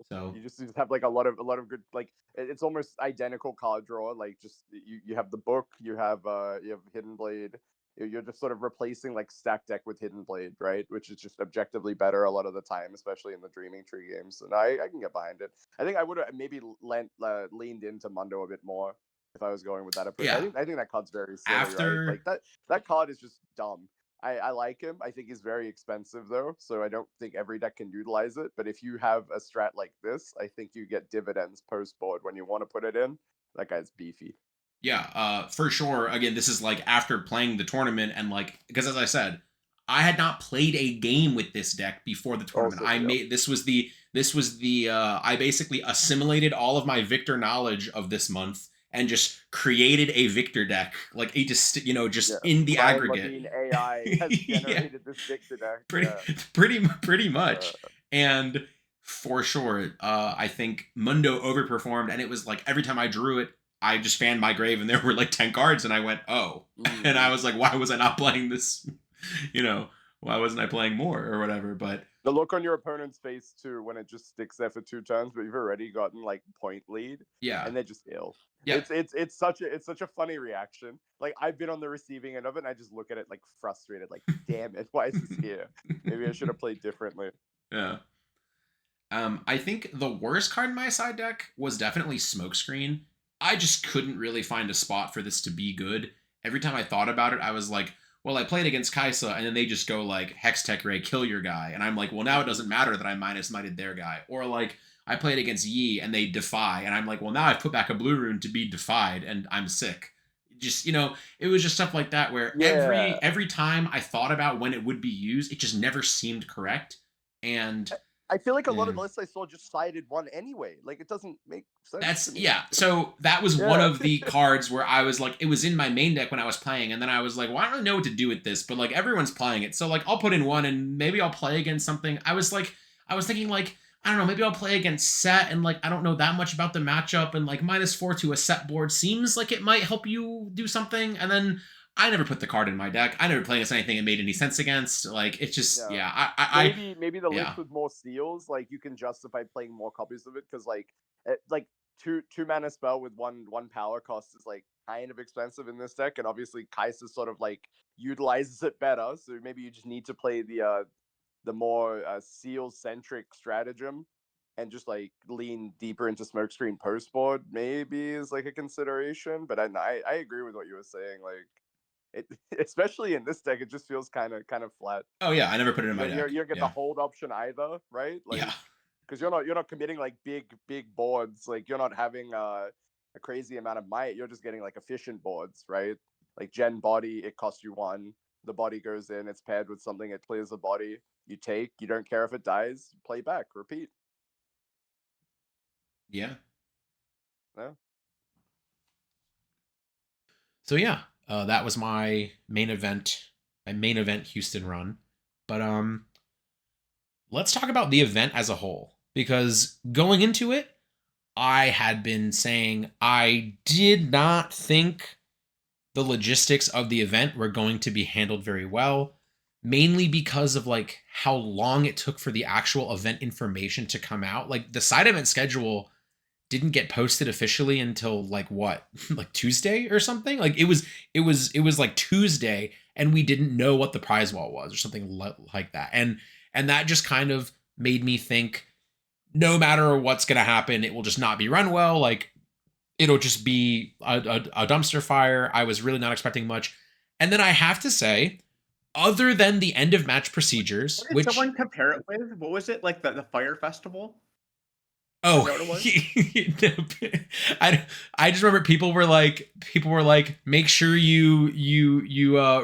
So you just have like a lot of good, like it's almost identical card draw. Like just you have the book, you have Hidden Blade. You're just sort of replacing like stack deck with Hidden Blade, right? Which is just objectively better a lot of the time, especially in the Dreaming Tree games. And I can get behind it. I think I would have maybe leaned into Mundo a bit more if I was going with that approach. Yeah. I think that card's very silly, right? Like that card is just dumb. I like him. I think he's very expensive though, so I don't think every deck can utilize it. But if you have a strat like this, I think you get dividends post board when you want to put it in. That guy's beefy. Yeah, for sure. Again, this is like after playing the tournament and like, because as I said, I had not played a game with this deck before the tournament. This was the I basically assimilated all of my Viktor knowledge of this month and just created a Viktor deck, like a just in the aggregate. AI has generated this Viktor deck. Pretty much. And for sure, I think Mundo overperformed, and it was like every time I drew it, I just fanned my grave, and there were like 10 cards, and I went, oh, and I was like, why was I not playing this? Why wasn't I playing more or whatever? But the look on your opponent's face too when it just sticks there for 2 turns, but you've already gotten like point lead. Yeah, and they're just ill. Yeah, it's such a funny reaction. Like I've been on the receiving end of it, and I just look at it like frustrated, like damn it, why is this here? Maybe I should have played differently. Yeah. I think the worst card in my side deck was definitely Smokescreen. I just couldn't really find a spot for this to be good. Every time I thought about it, I was like, well, I played against Kaisa, and then they just go like, Hextech Ray, kill your guy. And I'm like, well, now it doesn't matter that I minus mighted their guy. Or like, I played against Yi, and they defy. And I'm like, well, now I've put back a blue rune to be defied, and I'm sick. Just, it was just stuff like that where every time I thought about when it would be used, it just never seemed correct. And I feel like a lot of the lists I saw just cited one anyway. Like, it doesn't make sense. So that was one of the cards where I was like, it was in my main deck when I was playing, and then I was like, well, I don't really know what to do with this, but like everyone's playing it, so like I'll put in one, and maybe I'll play against something. I was thinking like, I don't know, maybe I'll play against Set, and like I don't know that much about the matchup, and like -4 to a Set board seems like it might help you do something, and then I never put the card in my deck. I never played against anything it made any sense against. Like, it's just, maybe the list with more seals, like, you can justify playing more copies of it, because, like, two mana spell with one power cost is, like, kind of expensive in this deck, and obviously Kaisa sort of, like, utilizes it better, so maybe you just need to play the more seal-centric stratagem, and just, like, lean deeper into Smokescreen post board, maybe is, like, a consideration, but I agree with what you were saying, like, especially in this deck, it just feels kind of flat. Oh yeah, I never put it in my deck. You don't get the hold option either, right? Like, because you're not committing like big boards. Like, you're not having a crazy amount of might. You're just getting like efficient boards, right? Like Gen Body, it costs you 1. The body goes in. It's paired with something. It clears the body. You take. You don't care if it dies. Play back. Repeat. Yeah. No. So yeah. That was my main event Houston run. But let's talk about the event as a whole, because going into it, I had been saying I did not think the logistics of the event were going to be handled very well, mainly because of like how long it took for the actual event information to come out. Like the side event schedule didn't get posted officially until like like Tuesday or something. Like it was like Tuesday, and we didn't know what the prize wall was or something like that. And that just kind of made me think, no matter what's going to happen, it will just not be run well. Like it'll just be a dumpster fire. I was really not expecting much. And then I have to say, other than the end of match procedures, what did someone compare it with? What was it, like the Fire Festival? Oh, that what it was? I just remember people were like, make sure you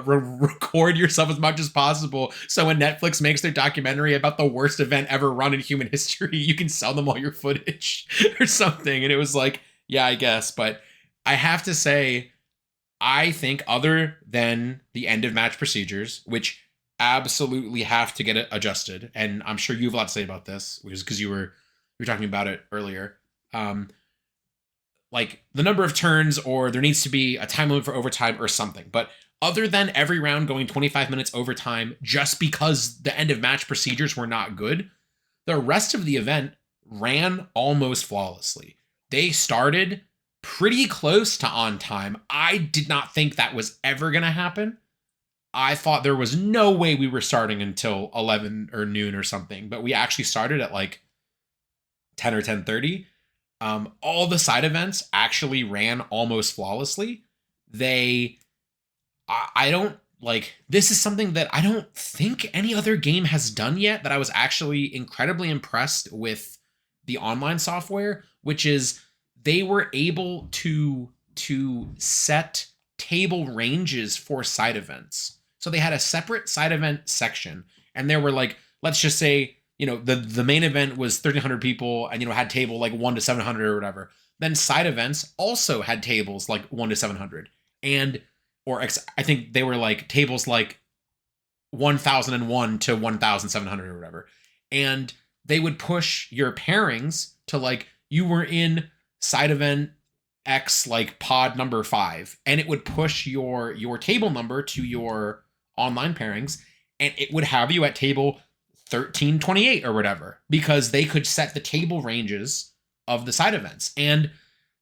record yourself as much as possible, so when Netflix makes their documentary about the worst event ever run in human history, you can sell them all your footage or something. And it was like, yeah, I guess. But I have to say, I think other than the end of match procedures, which absolutely have to get adjusted, and I'm sure you have a lot to say about this, which is because you were talking about it earlier. Um, like the number of turns, or there needs to be a time limit for overtime or something. But other than every round going 25 minutes overtime, just because the end of match procedures were not good, the rest of the event ran almost flawlessly. They started pretty close to on time. I did not think that was ever going to happen. I thought there was no way we were starting until 11 or noon or something, but we actually started at like 10 or 10:30. All the side events actually ran almost flawlessly. I don't like, this is something that I don't think any other game has done yet, that I was actually incredibly impressed with the online software, which is they were able to set table ranges for side events. So they had a separate side event section, and there were like, let's just say, the main event was 1,300 people, and had table like 1 to 700 or whatever. Then side events also had tables like 1 to 700, and I think they were like tables like 1,001 to 1,700 or whatever. And they would push your pairings to like, you were in side event X, like pod number 5, and it would push your table number to your online pairings, and it would have you at table 1328 or whatever, because they could set the table ranges of the side events. And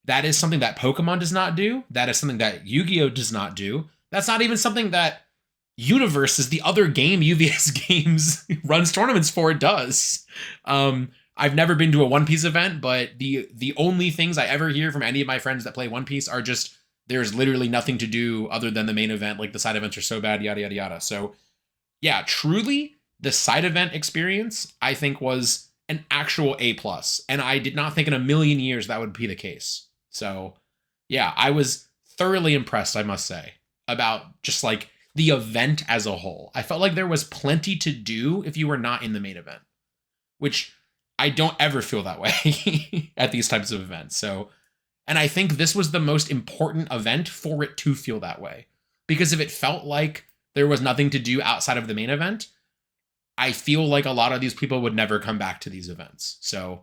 that is something that Pokemon does not do. That is something that Yu-Gi-Oh does not do. That's not even something that Universe, is the other game UVS Games runs tournaments for, does. I've never been to a One Piece event, but the only things I ever hear from any of my friends that play One Piece are just, there's literally nothing to do other than the main event. Like the side events are so bad, yada, yada, yada. So yeah, truly the side event experience, I think, was an actual A+. And I did not think in a million years that would be the case. So yeah, I was thoroughly impressed, I must say, about just like the event as a whole. I felt like there was plenty to do if you were not in the main event, which I don't ever feel that way at these types of events. So, and I think this was the most important event for it to feel that way, because if it felt like there was nothing to do outside of the main event, I feel like a lot of these people would never come back to these events. So,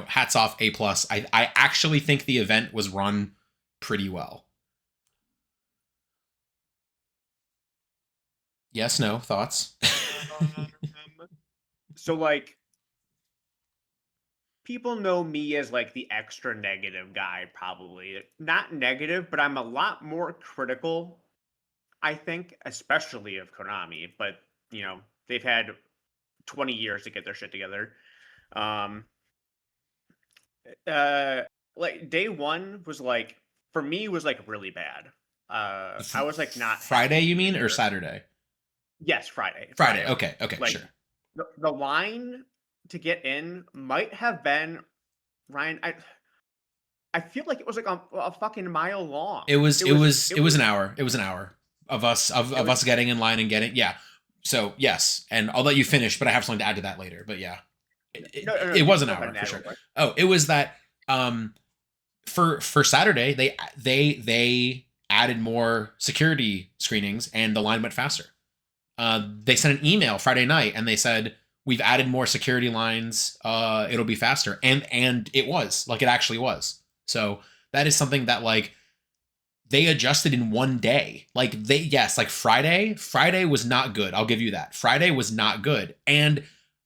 hats off, A+. I actually think the event was run pretty well. Yes, no, thoughts? So like, people know me as like the extra negative guy, probably. Not negative, but I'm a lot more critical, I think, especially of Konami. But, they've had 20 years to get their shit together. Um, like day one was like, for me, was like really bad. I was like not Friday, happy you to be mean, or there. Saturday? Yes, Friday. Friday. Okay, Like, sure. the line to get in might have been, Ryan, I feel like it was like a fucking mile long. It was an hour. It was an hour of us us getting in line and getting, yeah. So yes, and I'll let you finish, but I have something to add to that later. But yeah, it was an hour for sure. Oh, it was that for Saturday they added more security screenings and the line went faster. They sent an email Friday night and they said, we've added more security lines. It'll be faster, and it was, like, it actually was. So that is something that, like, they adjusted in one day. Like, Friday was not good. I'll give you that. Friday was not good. And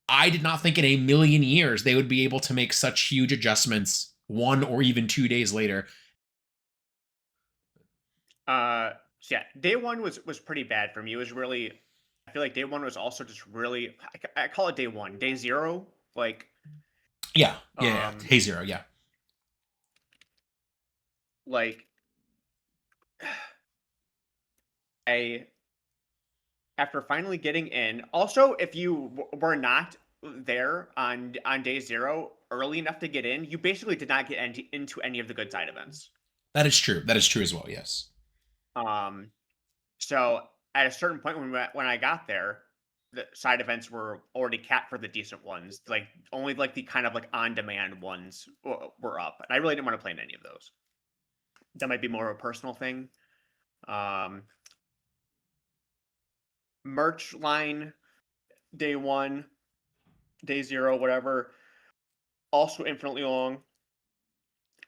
I did not think in a million years they would be able to make such huge adjustments 1 or even 2 days later. So yeah, day one was pretty bad for me. It was really, I feel like day one was also just really, I call it day one. Day zero, like, yeah. Hey Zero, yeah. Like, after finally getting in, also, if you were not there on day 0 early enough to get in, you basically did not get into any of the good side events. That is true. That is true as well. Yes. So at a certain point when I got there, the side events were already capped for the decent ones. Like only like the kind of like on-demand ones were up, and I really didn't want to play in any of those. That might be more of a personal thing. Merch line, day 1, day 0, whatever, also infinitely long.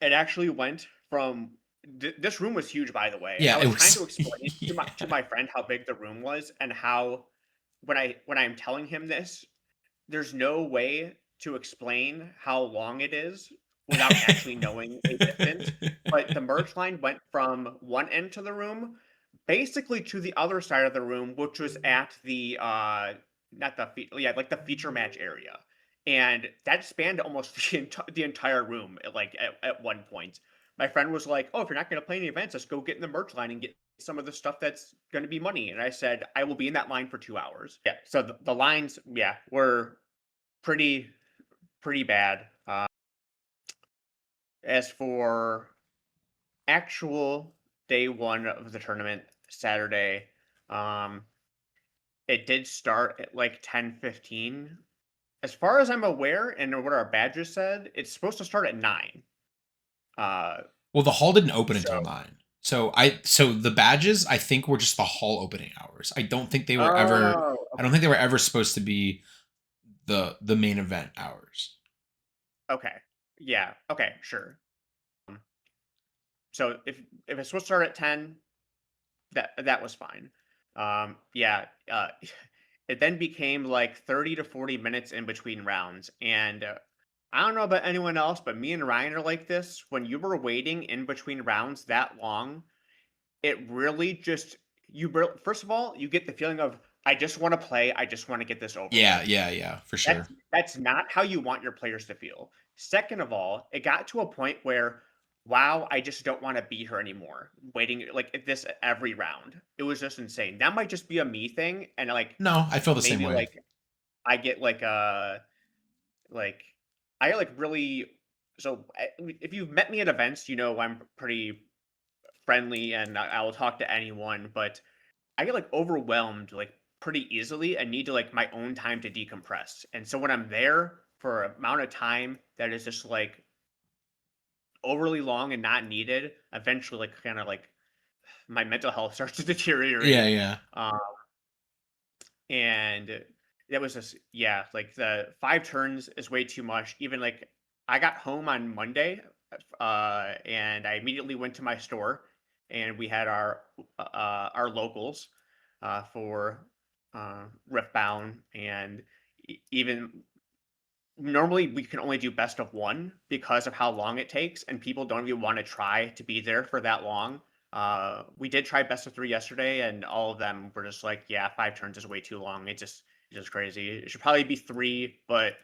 It actually went from this room was huge, by the way. Yeah, I was trying to explain yeah. to my friend how big the room was and how when I'm telling him this, there's no way to explain how long it is without actually knowing a distance. But the merch line went from one end to the room basically to the other side of the room, which was at the not the like the feature match area. And that spanned almost the entire room at one point. My friend was like, "Oh, if you're not going to play any events, let's go get in the merch line and get some of the stuff that's going to be money." And I said, "I will be in that line for 2 hours." Yeah. So the lines, were pretty bad. As for actual day 1 of the tournament, Saturday, it did start at like 10:15. As far as I'm aware, and what our badges said, it's supposed to start at 9. Well, the hall didn't open until 9. So the badges I think were just the hall opening hours. I don't think they were ever. Okay. I don't think they were ever supposed to be the main event hours. Okay. Yeah. Okay. Sure. So if it's supposed to start at 10, that was fine. It then became like 30 to 40 minutes in between rounds, and I don't know about anyone else, but me and Ryan are like this. When you were waiting in between rounds that long, it really just first of all, you get the feeling of I just want to play, I just want to get this over. Yeah, for sure. That's not how you want your players to feel. Second of all, it got to a point where wow, I just don't want to be here anymore. Waiting like this every round. It was just insane. That might just be a me thing, and like no, I feel the same way. Like I get like I get like really. So if you've met me at events, you know I'm pretty friendly and I will talk to anyone. But I get like overwhelmed like pretty easily and need to like my own time to decompress. And so when I'm there for an amount of time that is just like overly long and not needed, eventually like kind of like my mental health starts to deteriorate. Yeah. And that was just like the 5 turns is way too much. Even like I got home on Monday, and I immediately went to my store, and we had our locals for Riftbound, and even normally we can only do best of 1 because of how long it takes, and people don't even want to try to be there for that long. We did try best of 3 yesterday, and all of them were just like, yeah, 5 turns is way too long. It's just crazy. It should probably be 3, but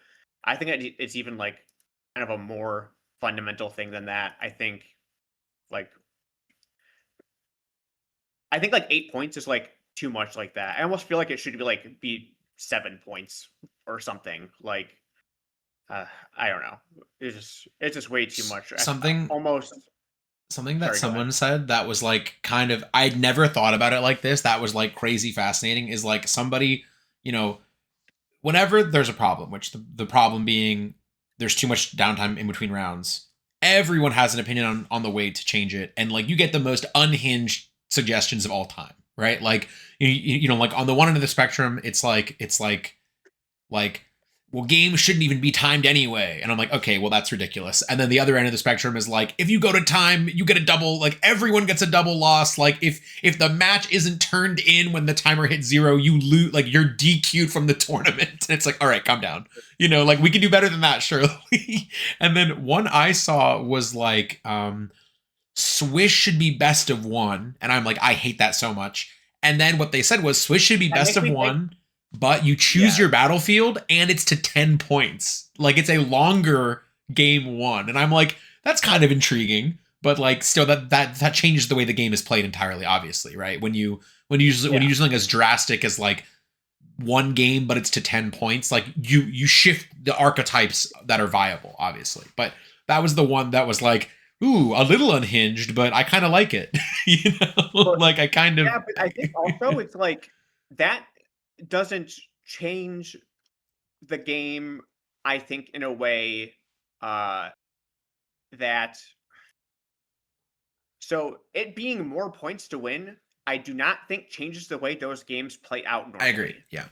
I think it's even like kind of a more fundamental thing than that. I think like 8 points is like too much like that. I almost feel like it should be 7 points or something. Like I don't know. It's just way too much. Something that someone said that was like kind of I'd never thought about it like this. That was like crazy fascinating. Is like somebody, whenever there's a problem, which the problem being there's too much downtime in between rounds, everyone has an opinion on the way to change it, and like you get the most unhinged suggestions of all time, right? Like like on the one end of the spectrum, it's like well, games shouldn't even be timed anyway. And I'm like, okay, well, that's ridiculous. And then the other end of the spectrum is like, if you go to time, you get a double, like everyone gets a double loss. Like if the match isn't turned in when the timer hits 0, you lose, like you're DQ'd from the tournament. And it's like, all right, calm down. Like we can do better than that, surely. And then one I saw was like, Swish should be best of 1. And I'm like, I hate that so much. And then what they said was Swish should be best of 1. But you choose your battlefield and it's to 10 points. Like it's a longer game 1. And I'm like, that's kind of intriguing. But like still that changes the way the game is played entirely, obviously, right? When you use something as drastic as like one game, but it's to 10 points. Like you shift the archetypes that are viable, obviously. But that was the one that was like, ooh, a little unhinged, but I kind of like it. Like I kind of. Yeah, but I think also it's like that doesn't change the game, I think, in a way that so it being more points to win, I do not think changes the way those games play out normally. I agree. Yeah.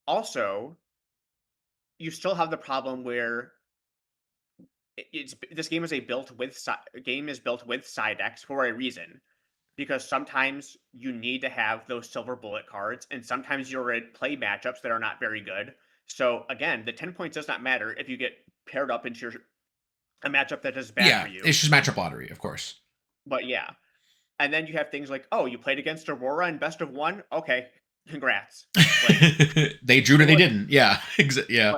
Also, you still have the problem where this game is built with side decks for a reason, because sometimes you need to have those silver bullet cards, and sometimes you're in play matchups that are not very good. So again, the 10 points does not matter if you get paired up into a matchup that is bad for you. It's just matchup lottery, of course. But yeah. And then you have things like, oh, you played against Aurora in best of one? Okay, congrats. Like, they drew it or they didn't. Yeah. Yeah.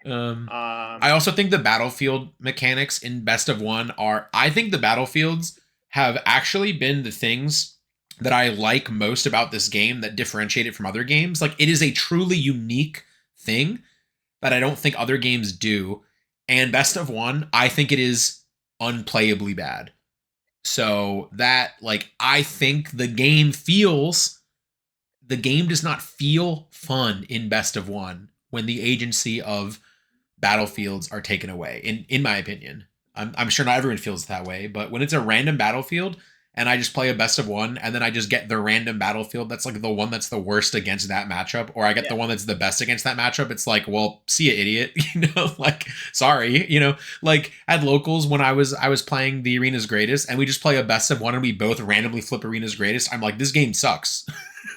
I also think the battlefield mechanics in best of one I think the battlefields have actually been the things that I like most about this game that differentiate it from other games. Like, it is a truly unique thing that I don't think other games do. And best of one, I think it is unplayably bad. So that, like, I think the game does not feel fun in best of one when the agency of battlefields are taken away, in my opinion. I'm sure not everyone feels that way, but when it's a random battlefield and I just play a best of one and then I just get the random battlefield that's like the one that's the worst against that matchup, or I get the one that's the best against that matchup, it's like, well, see ya, idiot. Like, sorry. Like at locals when I was playing the Arena's Greatest and we just play a best of one and we both randomly flip Arena's Greatest, I'm like, this game sucks.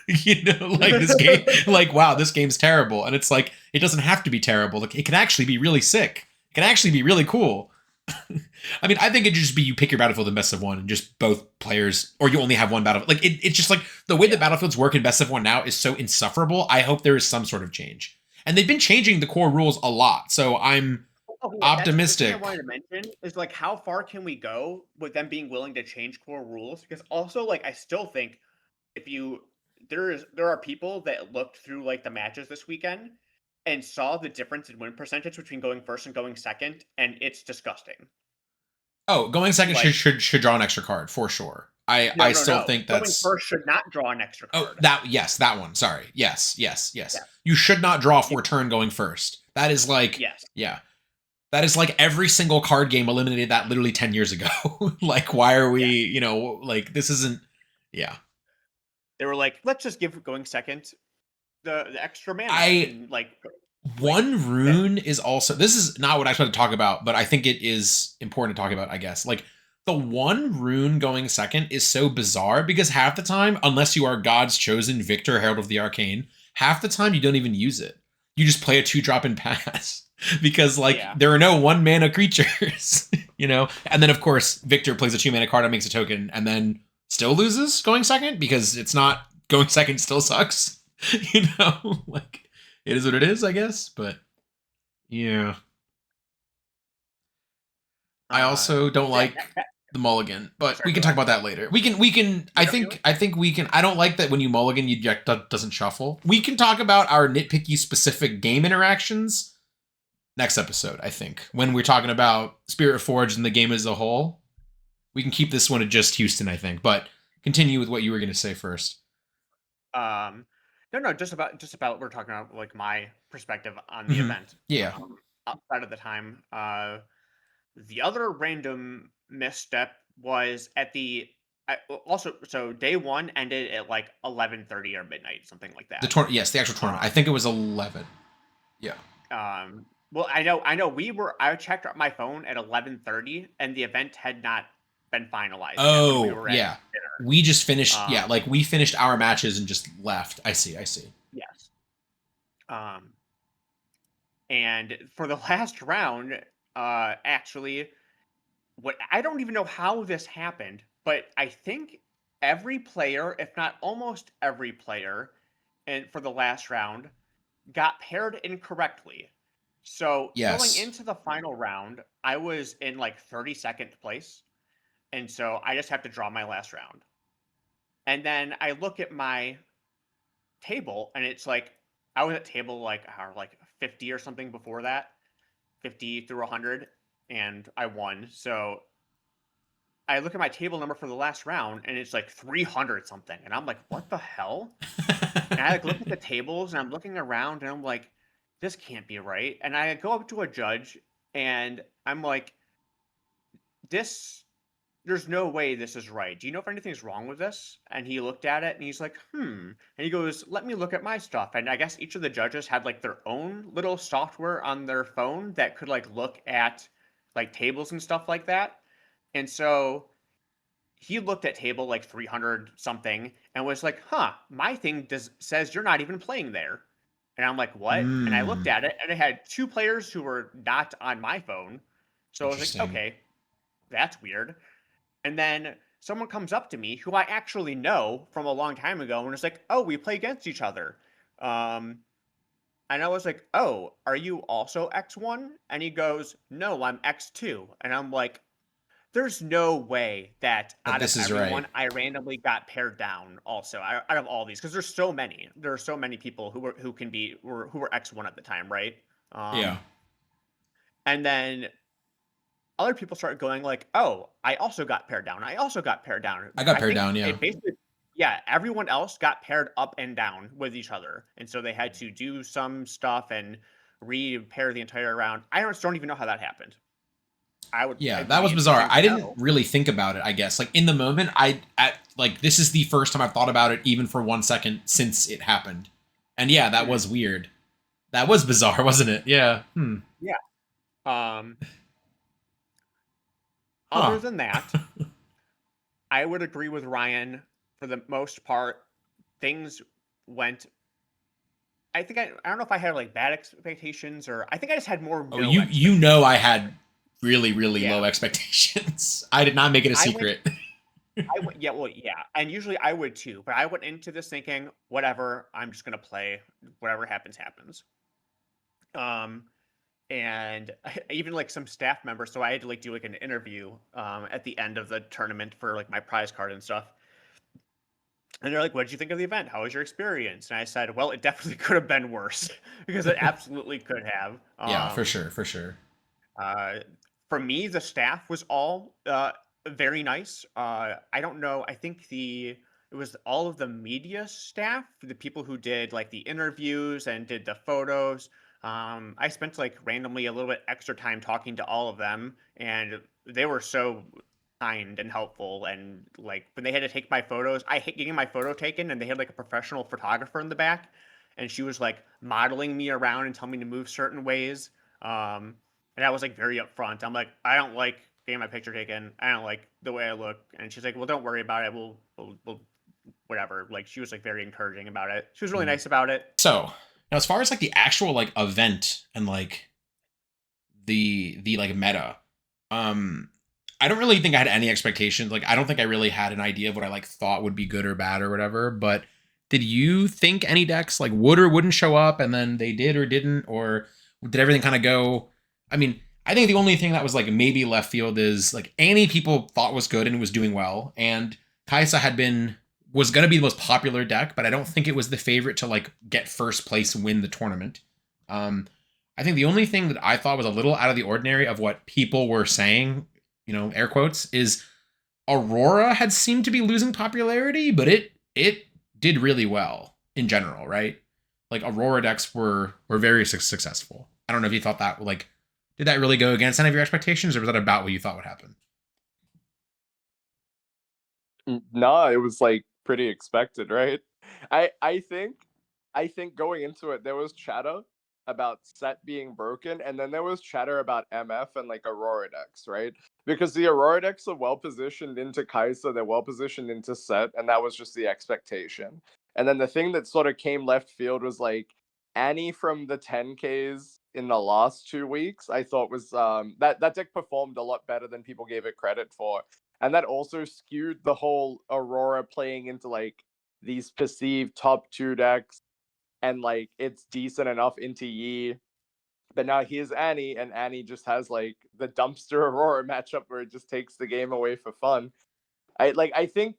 Like this game, like, wow, this game's terrible. And it's like, it doesn't have to be terrible. Like, it can actually be really sick. It can actually be really cool. I mean, I think it'd just be you pick your battlefield in best of one and just both players, or you only have one battlefield. Like, it's just like the way that battlefields work in best of one now is so insufferable. I hope there is some sort of change. And they've been changing the core rules a lot. So I'm optimistic. That's the thing I wanted to mention is like, how far can we go with them being willing to change core rules? Because also, like, I still think there are people that looked through like the matches this weekend and saw the difference in win percentage between going first and going second, and it's disgusting. Oh, going second should draw an extra card for sure. I still think that's going first should not draw an extra card. That one. Sorry. Yes. You should not draw for turn going first. That is like that is like every single card game eliminated that literally 10 years ago. Like, why are we, like, this isn't. Yeah. They were like, let's just give going second the extra mana. One rune is also, this is not what I tried to talk about, but I think it is important to talk about, I guess. Like, the one rune going second is so bizarre because half the time, unless you are God's chosen Viktor, Herald of the Arcane, half the time you don't even use it. You just play a 2-drop and pass because there are no 1-mana creatures, And then, of course, Viktor plays a 2-mana card and makes a token and then still loses going second because it's not going second still sucks. Like, it is what it is, I guess. But yeah, I also don't like the mulligan, but we can talk about that later. We can. I think we can. I don't like that when you mulligan, your deck doesn't shuffle. We can talk about our nitpicky specific game interactions next episode. I think when we're talking about Spirit Forge and the game as a whole, we can keep this one at just Houston. I think, but continue with what you were going to say first. No, just about we're talking about like my perspective on the event. Yeah. Outside of the time, the other random misstep was at the so day one ended at like 11:30 or midnight, something like that. The actual tournament. I think it was 11. Yeah. Well, I know. I checked my phone at 11:30, and the event had not been finalized. Oh, yeah. We just finished. Like we finished our matches and just left. I see. Yes. And for the last round, actually, I don't even know how this happened, but I think every player, if not almost every player, and for the last round, got paired incorrectly. So going into the final round, I was in like 32nd place. And so I just have to draw my last round. And then I look at my table, and it's like I was at table like 50 or something before that, 50 through 100, and I won. So I look at my table number for the last round, and it's like 300 something, and I'm like, what the hell? And I like look at the tables, and I'm looking around, and I'm like, this can't be right. And I go up to a judge, and I'm like, this, there's no way this is right. Do you know if anything's wrong with this? And he looked at it, and he's like, And he goes, let me look at my stuff. And I guess each of the judges had like their own little software on their phone that could like look at like tables and stuff like that. And so he looked at table like 300 something and was like, my thing says you're not even playing there. And I'm like, what? And I looked at it, and it had 2 players who were not on my phone. So I was like, Interesting. okay, that's weird. And then someone comes up to me who I actually know from a long time ago and is like, oh, we play against each other. And I was like, oh, are you also X1? And he goes, no, I'm X2. And I'm like, there's no way that That out of this is everyone, right. I randomly got paired down. Also, out of all these, because there's so many. There are so many people who were X1 at the time, right? Yeah. And then other people started going like, "Oh, I also got paired down. I also got paired down." I got I paired think down, yeah. it basically, yeah, everyone else got paired up and down with each other, and so they had to do some stuff and re-pair the entire round. I don't even know how that happened. Yeah, It would that be was bizarre. interesting I to didn't know. really think about it, I guess. Like in the moment, like this is the first time I've thought about it even for 1 second since it happened. And yeah, that Hmm. was weird. That was bizarre, wasn't it? Yeah. Yeah. Um. Other Huh. than that, I would agree with Ryan for the most part. Things went. I don't know if I had like bad expectations, or I think I just had more Oh, no you know I expectations. had really, really Yeah. low expectations. I did not make it a I went secret. I went, yeah, well, yeah, and usually I would too, but I went into this thinking, whatever, I'm just gonna play, whatever happens, happens. Um, and even like some staff members, so I had to like do like an interview at the end of the tournament for like my prize card and stuff. And they're like, "What did you think of the event? How was your experience?" And I said, "Well, it definitely could have been worse because it absolutely could have." Yeah, for sure, for sure. Uh, for me, the staff was all very nice. I don't know. I think it was all of the media staff, the people who did like the interviews and did the photos. I spent like randomly a little bit extra time talking to all of them, and they were so kind and helpful. And like when they had to take my photos, I hate getting my photo taken, and they had like a professional photographer in the back, and she was like modeling me around and telling me to move certain ways. Um, and I was like very upfront. I'm like, I don't like getting my picture taken. I don't like the way I look. And she's like, well, don't worry about it. We'll whatever. Like she was like very encouraging about it. She was really Mm. nice about it. So now, as far as like the actual like event and like the like meta, um, I don't really think I had any expectations. Like I don't think I really had an idea of what I like thought would be good or bad or whatever. But did you think any decks like would or wouldn't show up, and then they did or didn't, or did everything kind of go? I mean, I think the only thing that was like maybe left field is like Annie people thought was good and was doing well, and Kaisa was going to be the most popular deck, but I don't think it was the favorite to like get first place and win the tournament. Um, I think the only thing that I thought was a little out of the ordinary of what people were saying, air quotes, is Aurora had seemed to be losing popularity, but it did really well in general, right? Like Aurora decks were very successful. I don't know if you thought that like did that really go against any of your expectations, or was that about what you thought would happen? No, it was like pretty expected, right? I think going into it there was chatter about set being broken, and then there was chatter about MF and like Aurora decks, right? Because the Aurora decks are well positioned into Kaisa, they're well positioned into set, and that was just the expectation. And then the thing that sort of came left field was like Annie from the 10Ks in the last 2 weeks. I thought was that deck performed a lot better than people gave it credit for, and that also skewed the whole Aurora playing into like these perceived top 2 decks, and like it's decent enough into Yi. But now here's Annie, and Annie just has like the dumpster Aurora matchup where it just takes the game away for fun. I think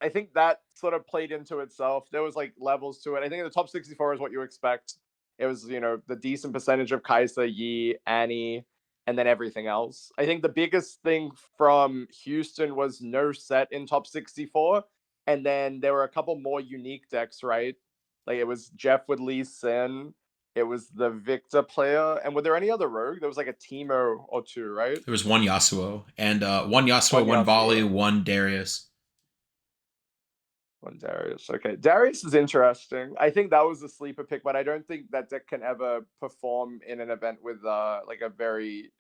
I think that sort of played into itself. There was like levels to it. I think the top 64 is what you expect. It was, the decent percentage of Kai'Sa, Yi, Annie, and then everything else. I think the biggest thing from Houston was no set in top 64. And then there were a couple more unique decks, right? Like it was Jeff with Lee Sin. It was the Victor player. And were there any other rogue? There was like a Teemo or two, right? There was one Yasuo, and one Yasuo, One one Volley, Yasuo. one Darius. One Darius. Okay. Darius is interesting. I think that was a sleeper pick, but I don't think that deck can ever perform in an event with like a very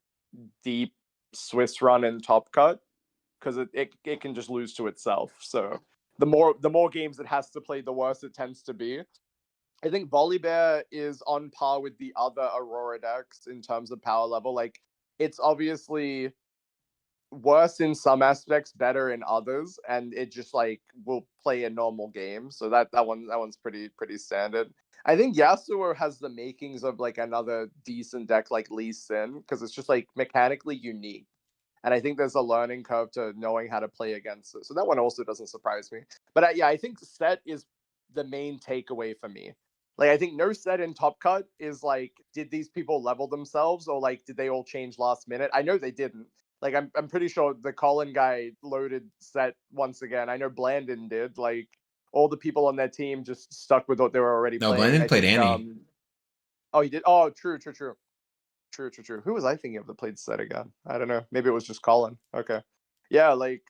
deep Swiss run and top cut, because it can just lose to itself. So the more games it has to play, the worse it tends to be. I think Volibear is on par with the other Aurora decks in terms of power level. Like it's obviously worse in some aspects, better in others, and it just like will play a normal game. So that one's pretty standard. I think Yasuo has the makings of like another decent deck like Lee Sin, because it's just like mechanically unique. And I think there's a learning curve to knowing how to play against it. So that one also doesn't surprise me. But yeah, I think set is the main takeaway for me. Like I think no set in Top Cut is like, did these people level themselves, or like did they all change last minute? I know they didn't. Like I'm pretty sure the Colin guy loaded set once again. I know Blandon did. Like all the people on their team just stuck with what they were already No, playing. Blandon I played think, Annie. oh, he did. Oh, true. Who was I thinking of that played set again? I don't know. Maybe it was just Colin. Okay. Yeah, like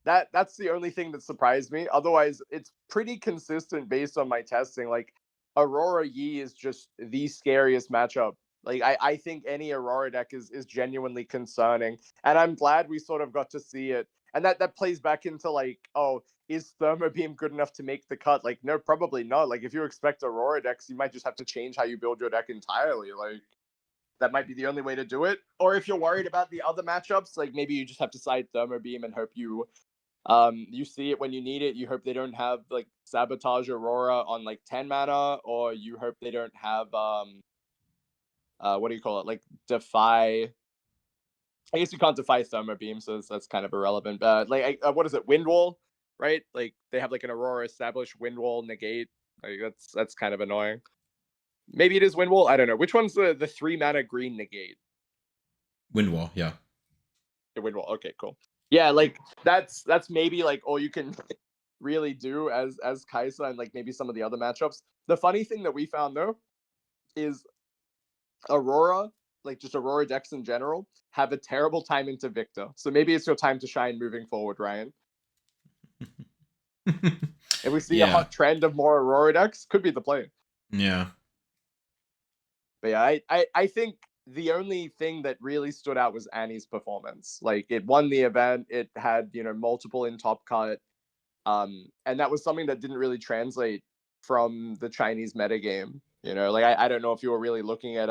that's the only thing that surprised me. Otherwise, it's pretty consistent based on my testing. Like Aurora Yi is just the scariest matchup. Like I think any Aurora deck is genuinely concerning. And I'm glad we sort of got to see it. And that plays back into like, oh, is Thermo Beam good enough to make the cut? Like, no, probably not. Like if you expect Aurora decks, you might just have to change how you build your deck entirely. Like that might be the only way to do it. Or if you're worried about the other matchups, like maybe you just have to side Thermo Beam and hope you see it when you need it. You hope they don't have like Sabotage Aurora on like 10 mana, or you hope they don't have what do you call it? Like Defy. I guess you can't defy Thermo Beam, so that's kind of irrelevant. But like what is it? Windwall, right? Like they have like an Aurora established Windwall negate. Like that's kind of annoying. Maybe it is Windwall. I don't know. Which one's the 3 mana green negate? Windwall, yeah. The Windwall. Okay, cool. Yeah, like that's maybe like all you can really do as Kai'Sa and like maybe some of the other matchups. The funny thing that we found though is Aurora, like just Aurora decks in general, have a terrible time into Victor. So maybe it's your time to shine moving forward, Ryan. If we see a Yeah. hot trend of more Aurora decks, could be the play. Yeah. But yeah, I think the only thing that really stood out was Annie's performance. Like it won the event, it had, multiple in top cut. And that was something that didn't really translate from the Chinese metagame. Like I don't know if you were really looking at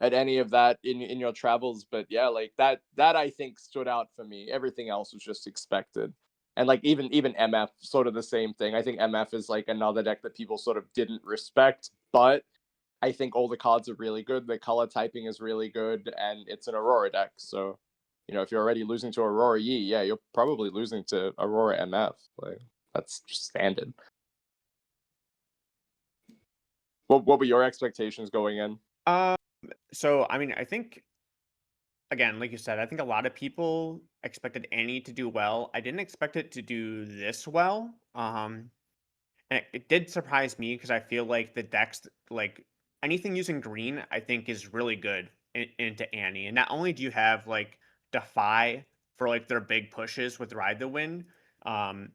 any of that in your travels, but yeah, like that I think stood out for me. Everything else was just expected. And like even MF, sort of the same thing. I think MF is like another deck that people sort of didn't respect, but I think all the cards are really good. The color typing is really good, and it's an Aurora deck. So, if you're already losing to Aurora Yi, yeah, you're probably losing to Aurora MF. Like that's just standard. What were your expectations going in? So I mean, I think again, like you said, I think a lot of people expected Annie to do well. I didn't expect it to do this well. And it did surprise me because I feel like the decks, like anything using green, I think is really good into Annie. And not only do you have like Defy for like their big pushes with Ride the Wind, um,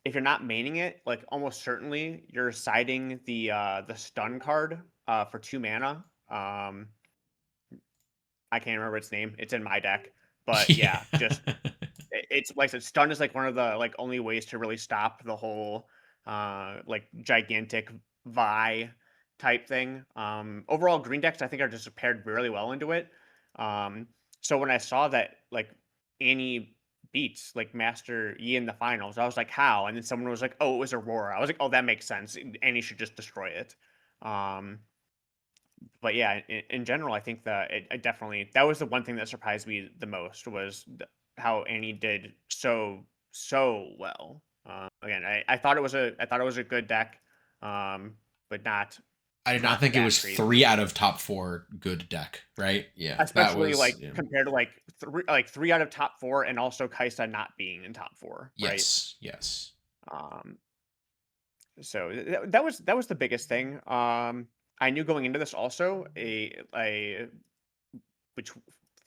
if you're not maining it, like almost certainly you're siding the stun card for 2 mana. I can't remember its name. It's in my deck, but yeah, just it's like I said, stun is like one of the like only ways to really stop the whole like gigantic Vi type thing. Overall, green decks I think are just paired really well into it. So when I saw that like Annie beats like Master Yi in the finals, I was like, how? And then someone was like, oh, it was Aurora. I was like, oh, that makes sense. Annie should just destroy it. But yeah, in general, I think that it definitely that was the one thing that surprised me the most was how Annie did so well. Again, I thought it was a good deck, but not I did not think it that was crazy. 3 out of top 4 good deck, right? Yeah, that Especially was like compared to like three out of top 4, and also Kaisa not being in top 4, right? yes. Um, so that was the biggest thing. I knew going into this also a which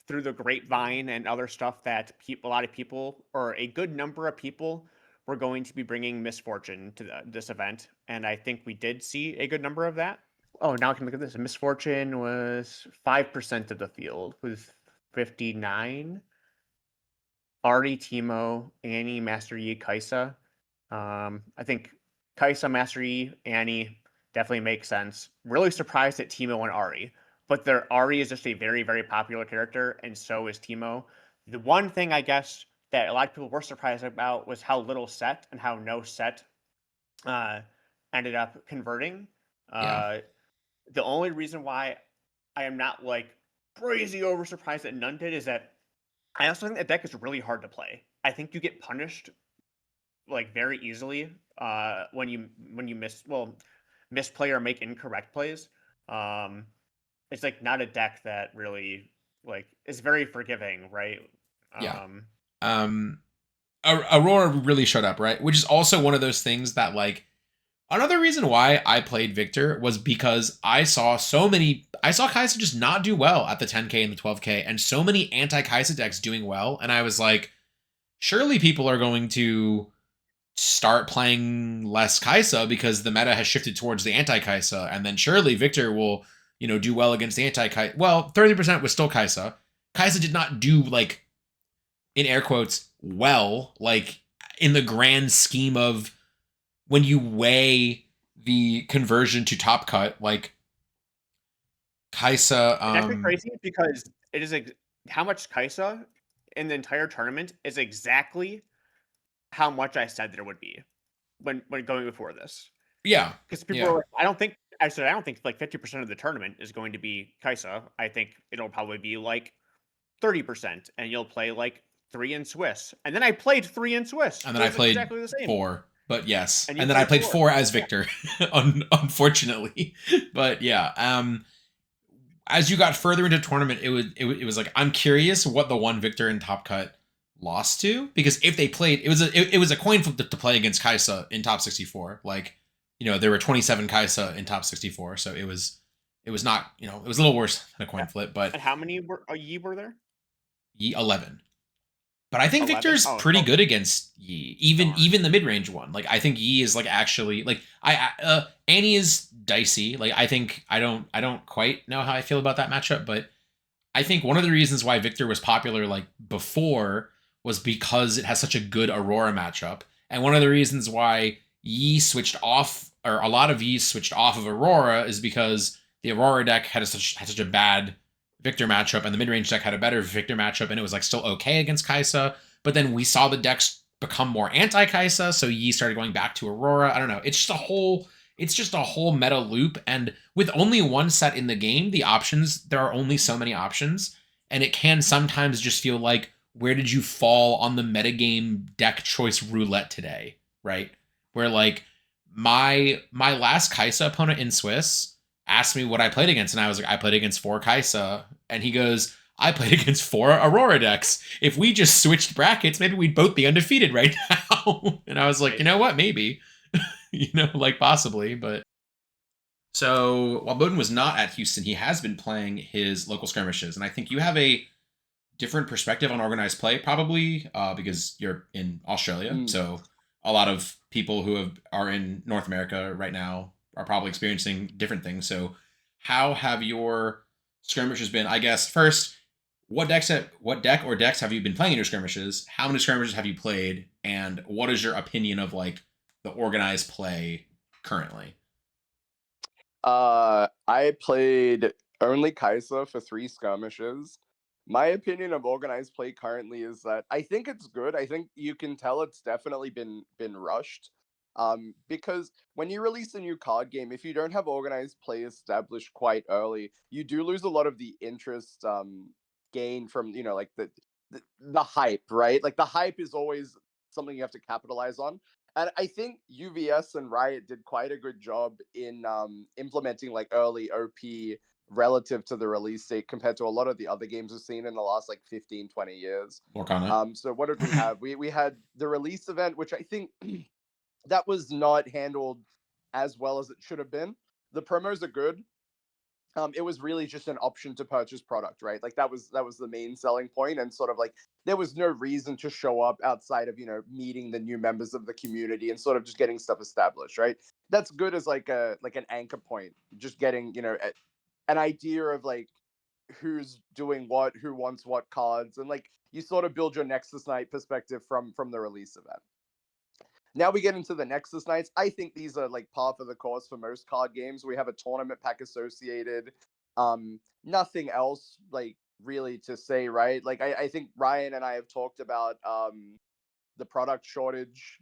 through the grapevine and other stuff that a lot of people, or a good number of people, were going to be bringing misfortune to this event, and I think we did see a good number of that. Oh, now I can look at this. Misfortune was 5% of the field with 59. Ari, Timo, Annie, Master Yi, Kaisa. I think Kaisa, Master Yi, Annie definitely makes sense. Really surprised at Timo and Ari, but their Ari is just a very, very popular character, and so is Timo. The one thing I guess that a lot of people were surprised about was how little set and how no set uh, ended up converting. Yeah. The only reason why I am not like crazy over surprised that none did is that I also think that deck is really hard to play. I think you get punished like very easily when you misplay or make incorrect plays. Um, it's like not a deck that really like is very forgiving, right? Yeah. Um, Aurora really showed up, right? Which is also one of those things that, like, another reason why I played Victor was because I saw Kai'Sa just not do well at the 10K and the 12K, and so many anti-Kai'Sa decks doing well, and I was like, surely people are going to start playing less Kai'Sa because the meta has shifted towards the anti-Kai'Sa, and then surely Victor will, do well against the anti-Kai'Sa. Well, 30% was still Kai'Sa. Kai'Sa did not do, like, in air quotes, well, like, in the grand scheme of when you weigh the conversion to top cut, like, Kai'Sa, it's actually crazy because it is how much Kaisa in the entire tournament is exactly how much I said there would be when going before this. yeah, Because people yeah. are like, I don't think like 50% of the tournament is going to be Kaisa. I think it'll probably be like 30%, and you'll play like 3 in Swiss. And then I played 3 in Swiss. And So then I it's played exactly the same. 4, but yes. And you And then I played played 4. 4 as Yeah. Victor, unfortunately. But yeah, as you got further into tournament, it was like, I'm curious what the one Victor in top cut lost to, because if they played, it was a coin flip to play against Kai'Sa in top 64. Like, there were 27 Kai'Sa in top 64, so it was not, it was a little worse than a coin flip, but And how many were there? 11. But I think 11? Victor's Oh, pretty oh, good against Yi, even darn. the mid range one. Like, I think Yi is, like, actually, like, Annie is dicey. Like, I don't quite know how I feel about that matchup, but I think one of the reasons why Victor was popular, like, before, was because it has such a good Aurora matchup, and one of the reasons why Yi switched off, or a lot of Yi switched off of Aurora, is because the Aurora deck had such a bad Victor matchup, and the mid-range deck had a better Victor matchup, and it was, like, still okay against Kai'Sa, but then we saw the decks become more anti-Kai'Sa, so Yi started going back to Aurora. I don't know. It's just a whole meta loop, and with only one set in the game, there are only so many options, and it can sometimes just feel like, where did you fall on the metagame deck choice roulette today, right? Where, like, my last Kai'Sa opponent in Swiss asked me what I played against, and I was like, I played against 4 Kai'Sa, and he goes, I played against 4 Aurora decks. If we just switched brackets, maybe we'd both be undefeated right now. And I was like, Right. you know what, maybe. Like, possibly, but. So while Bohdan was not at Houston, he has been playing his local skirmishes, and I think you have a different perspective on organized play, probably because you're in Australia. So a lot of people who are in North America right now are probably experiencing different things. So how have your skirmishes been? I guess first, what deck or decks have you been playing in your skirmishes? How many skirmishes have you played? And what is your opinion of, like, the organized play currently? I played only Kaisa for 3 skirmishes. My opinion of organized play currently is that I think it's good. I think you can tell it's definitely been rushed. Because when you release a new card game, if you don't have organized play established quite early, you do lose a lot of the interest gain from, like the hype, right? Like, the hype is always something you have to capitalize on. And I think UVS and Riot did quite a good job in implementing like early OP relative to the release date compared to a lot of the other games we've seen in the last like 15, 20 years. Work on it. So what did we have? We had the release event, which I think that was not handled as well as it should have been. The promos are good. It was really just an option to purchase product, right? Like that was the main selling point, and sort of like there was no reason to show up outside of meeting the new members of the community and sort of just getting stuff established, right? That's good as like an anchor point, just getting an idea of like who's doing what, who wants what cards, and like you sort of build your Nexus Night perspective from the release event. Now we get into the Nexus Nights. I think these are like par for the course for most card games. We have a tournament pack associated. Nothing else like really to say, right? Like I think Ryan and I have talked about the product shortage,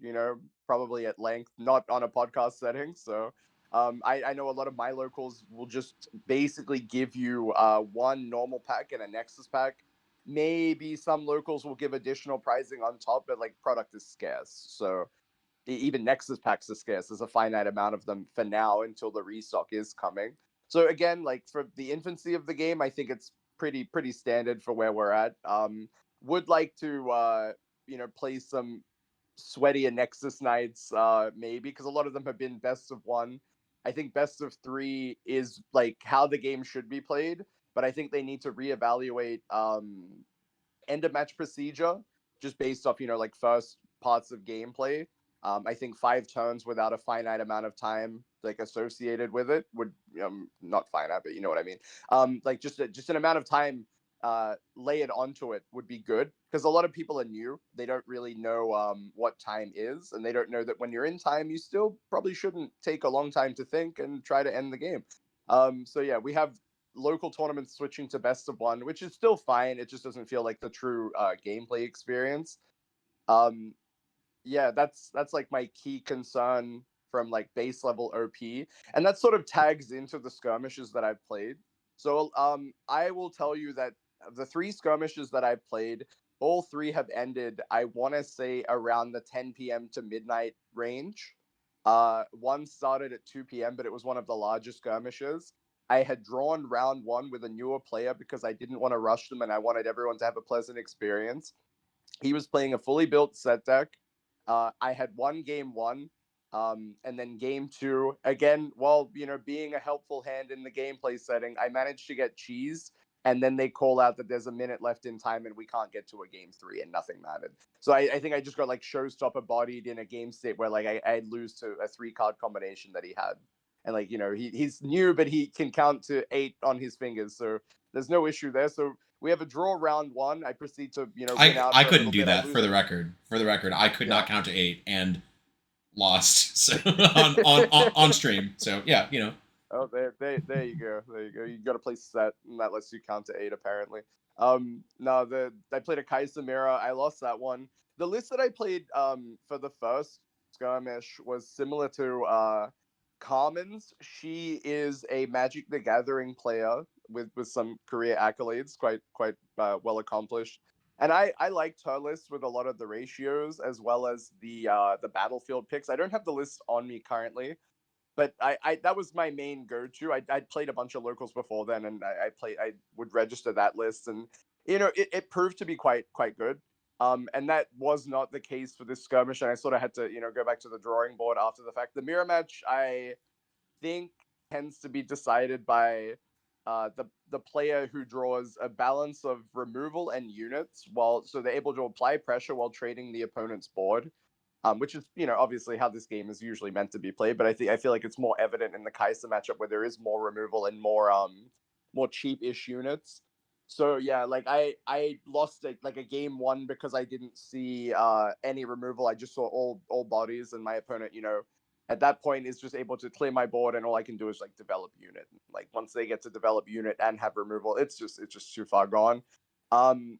probably at length, not on a podcast setting. So I know a lot of my locals will just basically give you one normal pack and a Nexus pack. Maybe some locals will give additional pricing on top, but like product is scarce. So even Nexus packs are scarce. There's a finite amount of them for now until the restock is coming. So again, like for the infancy of the game, I think it's pretty standard for where we're at. Would like to play some sweatier Nexus Nights, maybe, because a lot of them have been best of one. I think best of three is like how the game should be played, but I think they need to reevaluate end of match procedure just based off like first parts of gameplay. I think 5 turns without a finite amount of time like associated with it would not finite, but you know what I mean. Like just an amount of time layered onto it would be good, because a lot of people are new. They don't really know what time is, and they don't know that when you're in time, you still probably shouldn't take a long time to think and try to end the game. So yeah, we have local tournaments switching to best of one, which is still fine. It just doesn't feel like the true gameplay experience. Um, yeah, that's like my key concern from like base level OP, and that sort of tags into the skirmishes that I've played. So I will tell you that the 3 skirmishes that I've played, all 3 have ended, I want to say, around the 10 p.m. to midnight range. One started at 2 p.m., but it was one of the largest skirmishes. I had drawn round 1 with a newer player because I didn't want to rush them and I wanted everyone to have a pleasant experience. He was playing a fully built set deck. I had one game 1, and then game 2. Again, while being a helpful hand in the gameplay setting, I managed to get cheese, and then they call out that there's a minute left in time and we can't get to a game 3, and nothing mattered. So I think I just got like showstopper bodied in a game state where like I'd lose to a 3-card combination that he had. And like he's new, but he can count to 8 on his fingers, so there's no issue there. So we have a draw round 1. I proceed to win out I for a couldn't little do bit. I that lose for the record. For the record, I could not count to 8 and lost so, on stream. So yeah, Oh, there you go. There you go. You got to play set, and that lets you count to 8 apparently. No, I played a Kaisamira. I lost that one. The list that I played for the first skirmish was similar to Carmen's. She is a Magic the Gathering player with some career accolades, quite well accomplished. And I liked her list with a lot of the ratios as well as the battlefield picks. I don't have the list on me currently, but I that was my main go-to. I'd played a bunch of locals before then, and I would register that list, and it proved to be quite good. And that was not the case for this skirmish, and I sort of had to go back to the drawing board after the fact. The mirror match, I think, tends to be decided by the player who draws a balance of removal and units, so they're able to apply pressure while trading the opponent's board, which is obviously how this game is usually meant to be played. But I feel like it's more evident in the Kaiser matchup where there is more removal and more cheap-ish units. So yeah, like I lost like a game 1 because I didn't see any removal. I just saw all bodies, and my opponent at that point is just able to clear my board, and all I can do is like develop unit. Like once they get to develop unit and have removal, it's just too far gone. And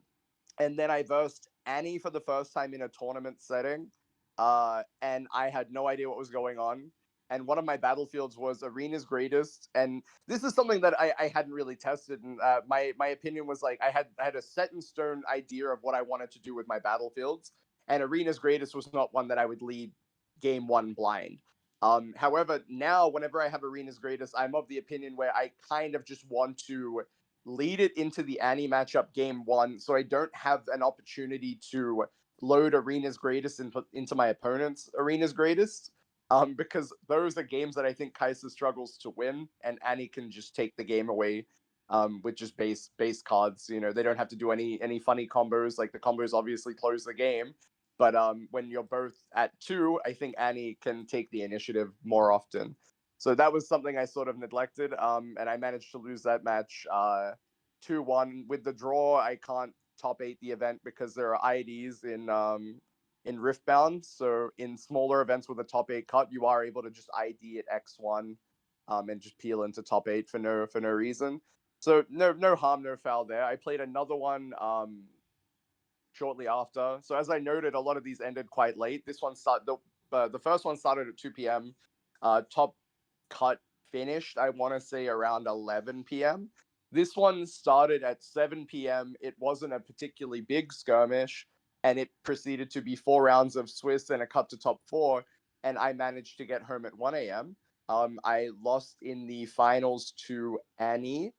then I versed Annie for the first time in a tournament setting, and I had no idea what was going on. And one of my battlefields was Arena's Greatest, and this is something that I hadn't really tested. And my opinion was like I had a set in stone idea of what I wanted to do with my battlefields, and Arena's Greatest was not one that I would lead game one blind. However, now whenever I have Arena's Greatest, I'm of the opinion where I kind of just want to lead it into the Annie matchup game one, so I don't have an opportunity to load Arena's Greatest into my opponent's Arena's Greatest. Because those are games that I think Kaiser struggles to win, and Annie can just take the game away with just base cards. You know, they don't have to do any funny combos. Like the combos obviously close the game, but when you're both at two, I think Annie can take the initiative more often. So that was something I sort of neglected, and I managed to lose that match 2-1. With the draw, I can't top 8 the event because there are IDs in Riftbound. So in smaller events with a top 8 cut, you are able to just ID at X1 and just peel into top 8 for no reason. So no harm, no foul there. I played another one shortly after. So as I noted, a lot of these ended quite late. This one the first one started at 2 p.m. Top cut finished, I want to say, around 11 p.m. This one started at 7 p.m. It wasn't a particularly big skirmish, and it proceeded to be 4 rounds of Swiss and a cut to top 4, and I managed to get home at 1 a.m. I lost in the finals to Annie.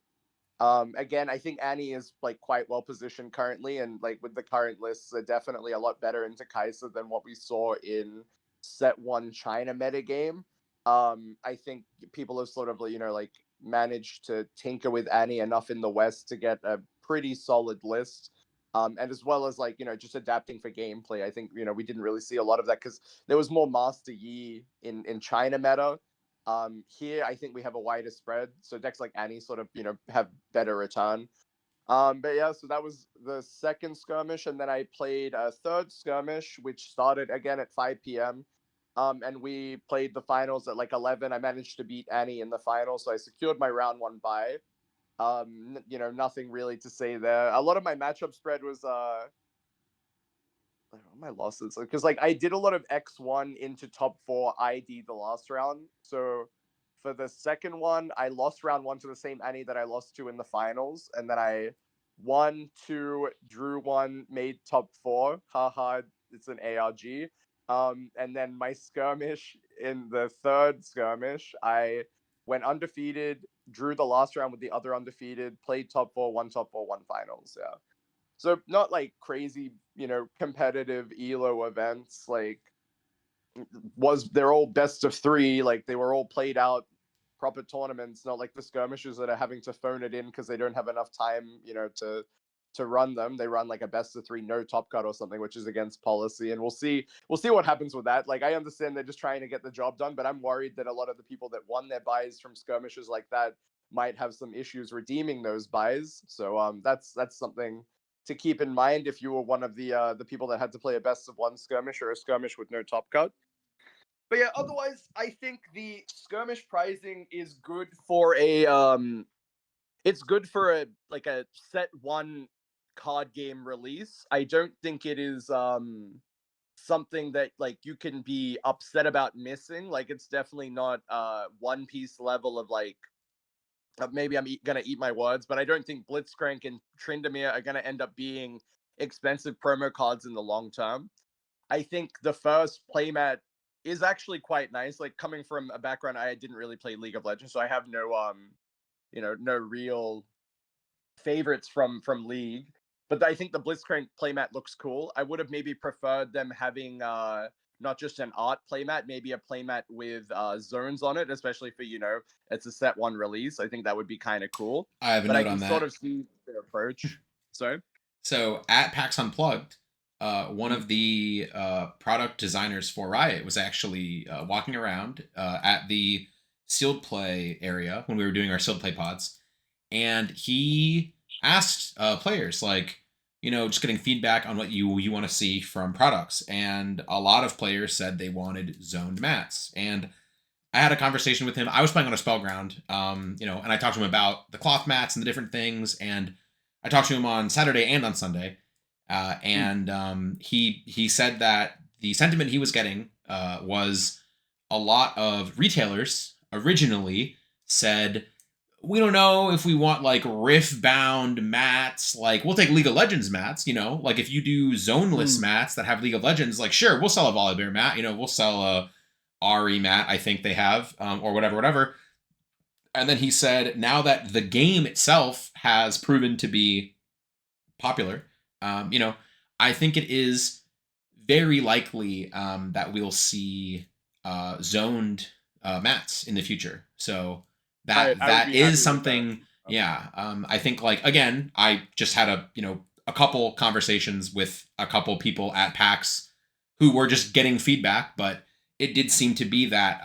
Again, I think Annie is like quite well positioned currently, and like with the current lists, are definitely a lot better into Kaiser than what we saw in set one China metagame. I think people have sort of like managed to tinker with Annie enough in the West to get a pretty solid list. And as well as just adapting for gameplay. I think we didn't really see a lot of that because there was more Master Yi in China meta. Here I think we have a wider spread, so decks like Annie sort of have better return. But yeah, so that was the second skirmish, and then I played a third skirmish, which started again at 5 p.m. And we played the finals at like 11. I managed to beat Annie in the finals, so I secured my round one bye. Nothing really to say there. A lot of my matchup spread was my losses, because like I did a lot of X1 into top 4 ID the last round. So for the second one, I lost round 1 to the same Annie that I lost to in the finals, and then I won 2, drew 1, made top 4. Haha, it's an ARG. And then my skirmish in the third skirmish, I went undefeated, drew the last round with the other undefeated, played top 4, won top 4, won finals. Yeah. So not like crazy, competitive ELO events. Like they're all best of 3. Like they were all played out proper tournaments. Not like the skirmishes that are having to phone it in because they don't have enough time, to run them. They run like a best of 3 no top cut or something, which is against policy. And we'll see what happens with that. Like I understand they're just trying to get the job done, but I'm worried that a lot of the people that won their buys from skirmishes like that might have some issues redeeming those buys. So that's something to keep in mind if you were one of the people that had to play a best of 1 skirmish or a skirmish with no top cut. But yeah, otherwise, I think the skirmish pricing is good for it's good for a set 1 card game release. I don't think it is something that like you can be upset about missing. Like it's definitely not One Piece level of like maybe I'm gonna eat my words, but I don't think Blitzcrank and Tryndamere are gonna end up being expensive promo cards in the long term. I think the first playmat is actually quite nice. Like coming from a background, I didn't really play League of Legends, so I have no real favorites from League. But I think the Blitzcrank playmat looks cool. I would have maybe preferred them having not just an art playmat, maybe a playmat with zones on it, especially for it's a set 1 release. I think that would be kind of cool. I have a But note I can on that. sort of see their approach. Sorry. So at PAX Unplugged, one of the product designers for Riot was actually walking around at the sealed play area when we were doing our sealed play pods, and he asked players just getting feedback on what you want to see from products, and a lot of players said they wanted zoned mats. And I had a conversation with him. I was playing on a Spellground, and I talked to him about the cloth mats and the different things, and I talked to him on Saturday and on Sunday. He said that the sentiment he was getting was a lot of retailers originally said, we don't know if we want like Riftbound mats. Like, we'll take League of Legends mats, you know? Like, if you do zoneless mats that have League of Legends, like, sure, we'll sell a Volibear mat. You know, we'll sell a Ari mat, I think they have, or whatever. And then he said, now that the game itself has proven to be popular, you know, I think it is very likely that we'll see zoned mats in the future. So that is something. Yeah, I think, like, again, I just had a couple conversations with a couple people at PAX who were just getting feedback, but it did seem to be that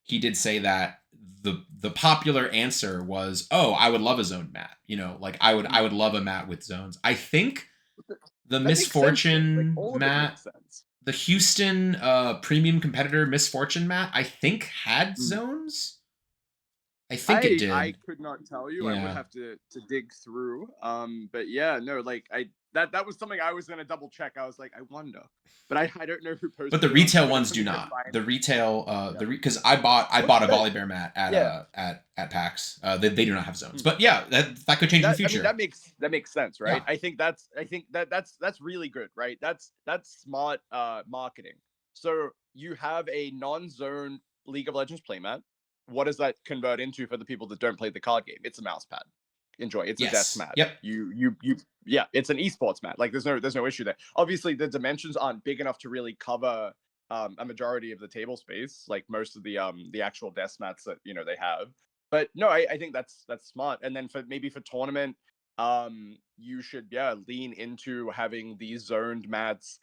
he did say that the popular answer was, oh, I would love a zoned mat. You know, like I would love a mat with zones. I think the Misfortune mat, the Houston premium competitor Misfortune mat, I think had zones. I think it did. I could not tell you. Yeah. I would have to dig through. But yeah, no, like that was something I was gonna double check. I was like, I wonder, but I don't know who posted. But the retail ones do not. The retail, because I bought a Volibear mat at PAX. They do not have zones. But yeah, that could change in the future. I mean, that makes sense, right? Yeah. I think that's really good, right? That's smart marketing. So you have a non-zone League of Legends playmat. What does that convert into for the people that don't play the card game? It's a mouse pad. Enjoy. It's a desk mat. Yep. Yeah, it's an esports mat. Like there's no issue there. Obviously, the dimensions aren't big enough to really cover a majority of the table space, like most of the actual desk mats that they have. But no, I think that's smart. And then for tournament, you should lean into having these zoned mats.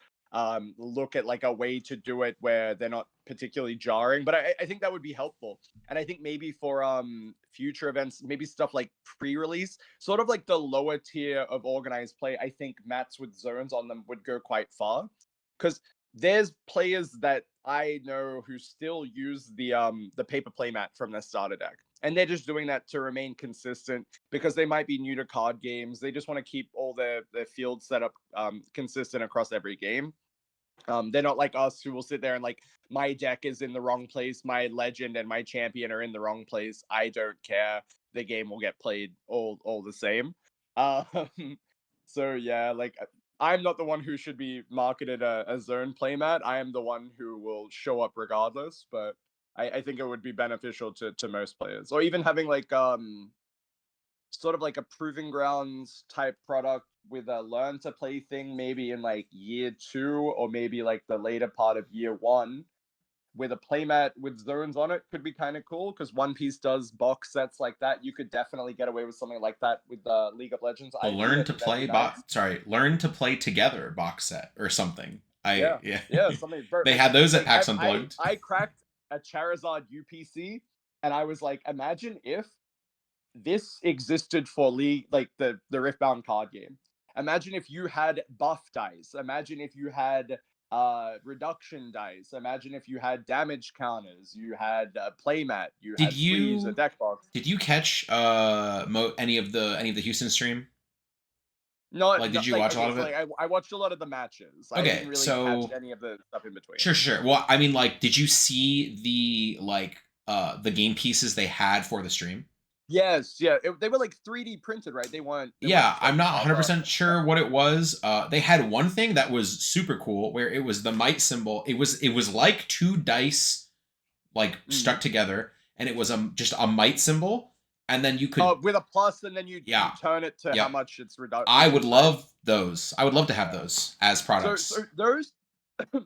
Look at like a way to do it where they're not particularly jarring, but I think that would be helpful. And I think maybe for future events, maybe stuff like pre-release, sort of like the lower tier of organized play, I think mats with zones on them would go quite far, because there's players that I know who still use the paper playmat from their starter deck, and they're just doing that to remain consistent because they might be new to card games. They just want to keep all their field setup consistent across every game. They're not like us who will sit there and like, my deck is in the wrong place, my legend and my champion are in the wrong place. I don't care. The game will get played all the same. So yeah, like I'm not the one who should be marketed a zone playmat. I am the one who will show up regardless. But I think it would be beneficial to most players, or even having like sort of like a proving grounds type product with a learn to play thing, maybe in like year 2 or maybe like the later part of year 1, with a playmat with zones on it could be kind of cool, because One Piece does box sets like that. You could definitely get away with something like that with League of Legends. Learn to play together box set or something. Something. They had those at PAX Unplugged. I cracked a Charizard UPC, and I was like, imagine if this existed for League, like the Riftbound card game. Imagine if you had buff dice. Imagine if you had reduction dice. Imagine if you had damage counters. You had playmat. You had sleeves, a deck box. Did you catch any of the Houston stream? No, did you watch a lot of it? Like, I watched a lot of the matches. I didn't really catch any of the stuff in between. Sure. Well, I mean, like, did you see the game pieces they had for the stream? Yes, yeah. They were like 3D printed, right? They weren't. I'm not 100% sure what it was. They had one thing that was super cool, where it was the might symbol. It was like 2 dice, like stuck together, and it was just a might symbol, and then you could with a plus, and then you turn it to how much it's reduced. I would love those. I would love to have those as products. So those.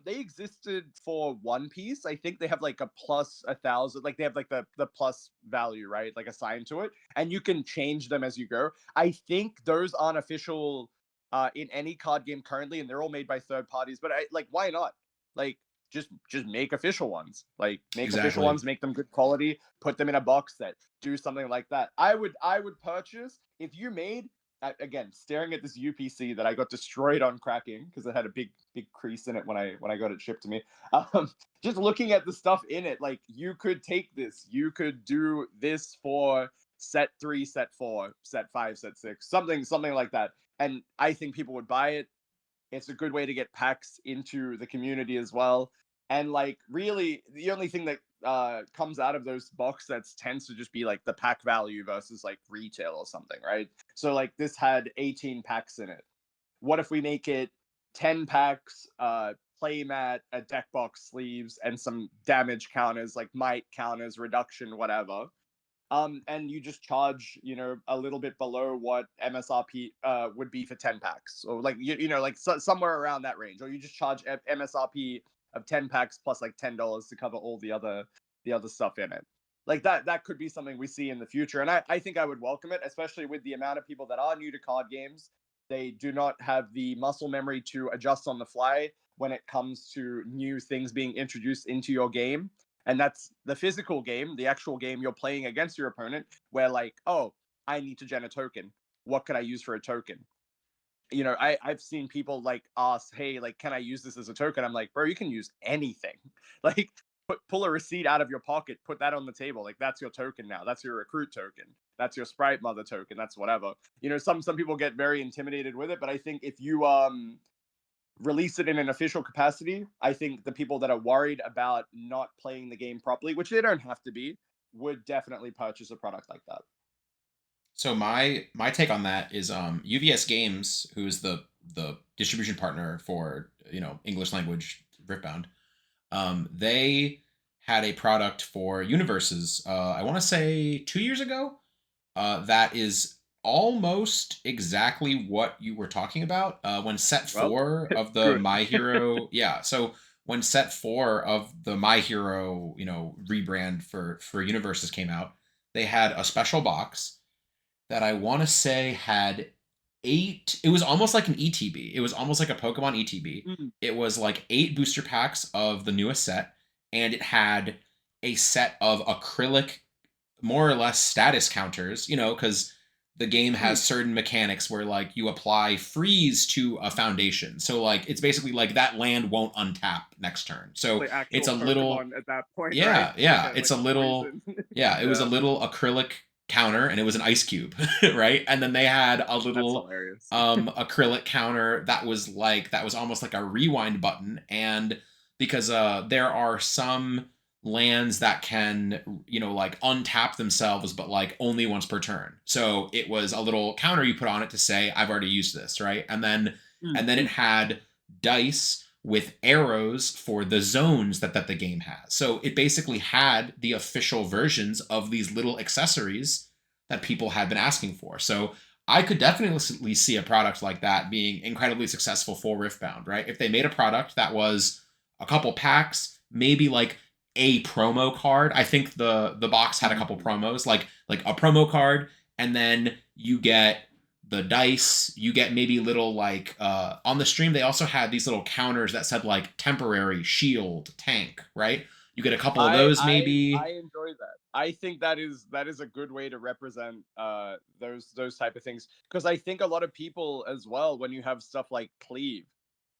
They existed for One Piece. I think they have like a plus 1,000, like they have like the plus value, right? Like assigned to it, and you can change them as you go. I think those aren't official in any card game currently, and they're all made by third parties. But why not? Like just make official ones. Like make official ones, make them good quality, put them in a box set, do something like that. I would purchase if you made. Again, staring at this UPC that I got destroyed on cracking because it had a big crease in it when I got it shipped to me. Just looking at the stuff in it, like you could take this, you could do this for set 3, set 4, set 5, set 6, something like that. And I think people would buy it. It's a good way to get packs into the community as well. And like really the only thing that comes out of those box sets tends to just be like the pack value versus like retail or something, right? So like this had 18 packs in it. What if we make it 10 packs, playmat, a deck box, sleeves, and some damage counters like might counters, reduction, whatever. And you just charge, a little bit below what MSRP would be for 10 packs, or like like somewhere around that range, or you just charge MSRP of 10 packs plus like $10 to cover all the other stuff in it. Like that could be something we see in the future, and I think I would welcome it, especially with the amount of people that are new to card games. They do not have the muscle memory to adjust on the fly when it comes to new things being introduced into your game. And that's the physical game, the actual game you're playing against your opponent, where like, oh, I need to gen a token. What could I use for a token? I've seen people like ask, hey, like, can I use this as a token? I'm like, bro, you can use anything. Like, pull a receipt out of your pocket, put that on the table. Like, that's your token now. That's your recruit token. That's your Sprite Mother token. That's whatever. Some people get very intimidated with it, but I think if you release it in an official capacity, I think the people that are worried about not playing the game properly, which they don't have to be, would definitely purchase a product like that. So my take on that is UVS Games, who is the distribution partner for English language Riftbound, they had a product for Universes. I want to say 2 years ago. That is almost exactly what you were talking about. When set four of the good. My Hero, yeah. So when set four of the My Hero, rebrand for Universes came out, they had a special box that I want to say had 8. It was almost like an ETB. It was almost like a Pokemon ETB. It was like 8 booster packs of the newest set, and it had a set of acrylic, more or less status counters, because the game has certain mechanics where like you apply freeze to a foundation. So like it's basically like that land won't untap next turn. So like it's a Pokemon little at that point, yeah, right? yeah. Like It's a little yeah, it was a little acrylic counter and it was an ice cube, right? And then they had a little hilarious. acrylic counter that was almost like a rewind button. And because there are some lands that can like untap themselves but like only once per turn, so it was a little counter you put on it to say I've already used this, right? And then it had dice with arrows for the zones that the game has. So it basically had the official versions of these little accessories that people had been asking for. So I could definitely see a product like that being incredibly successful for Riftbound, right? If they made a product that was a couple packs, maybe like a promo card. I think the box had a couple promos, like a promo card, and then you get the dice, you get maybe little like on the stream they also had these little counters that said like temporary shield tank, right? You get a couple of those maybe. I enjoy that. I think that is a good way to represent those type of things, because I think a lot of people as well, when you have stuff like cleave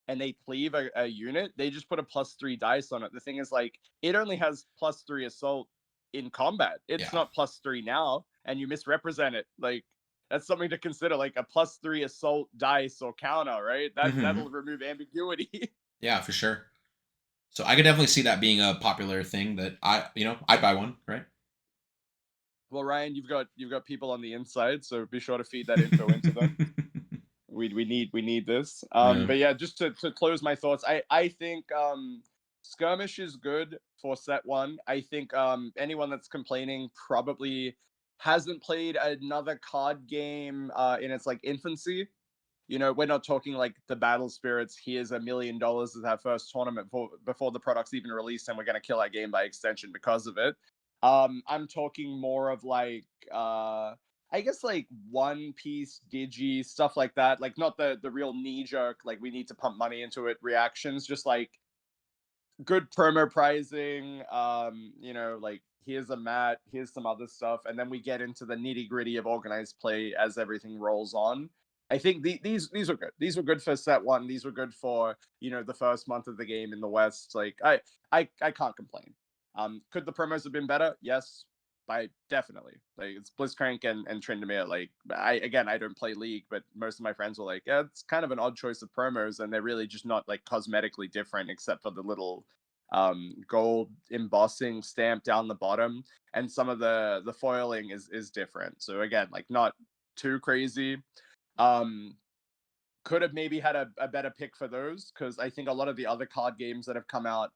and they cleave a unit, they just put a +3 dice on it. The thing is, like, it only has +3 assault in combat. It's not +3 now, and you misrepresent it. Like, that's something to consider, like a +3 assault dice or counter, right? That'll remove ambiguity. Yeah, for sure. So I could definitely see that being a popular thing that I'd buy one, right? Well, Ryan, you've got people on the inside, so be sure to feed that info into them. We need this. But yeah, just to close my thoughts, I think Skirmish is good for set 1. I think anyone that's complaining probably hasn't played another card game in its like infancy. We're not talking like the Battle Spirits. Here's $1 million as our first tournament before the product's even released, and we're gonna kill our game by extension because of it. I'm talking more of like I guess like One Piece, Digi, stuff like that. Like not the real knee jerk, like we need to pump money into it reactions, just like good promo pricing. Like here's a mat, here's some other stuff, and then we get into the nitty gritty of organized play as everything rolls on. I think these are good. These were good for set 1. These were good for the first month of the game in the West. Like I can't complain. Could the promos have been better? Yes, by definitely. Like it's Blitzcrank and Tryndamere. Like I don't play League, but most of my friends were like, yeah, it's kind of an odd choice of promos, and they're really just not like cosmetically different except for the little gold embossing stamp down the bottom, and some of the foiling is different. So again, like not too crazy. Could have maybe had a better pick for those, because I think a lot of the other card games that have come out,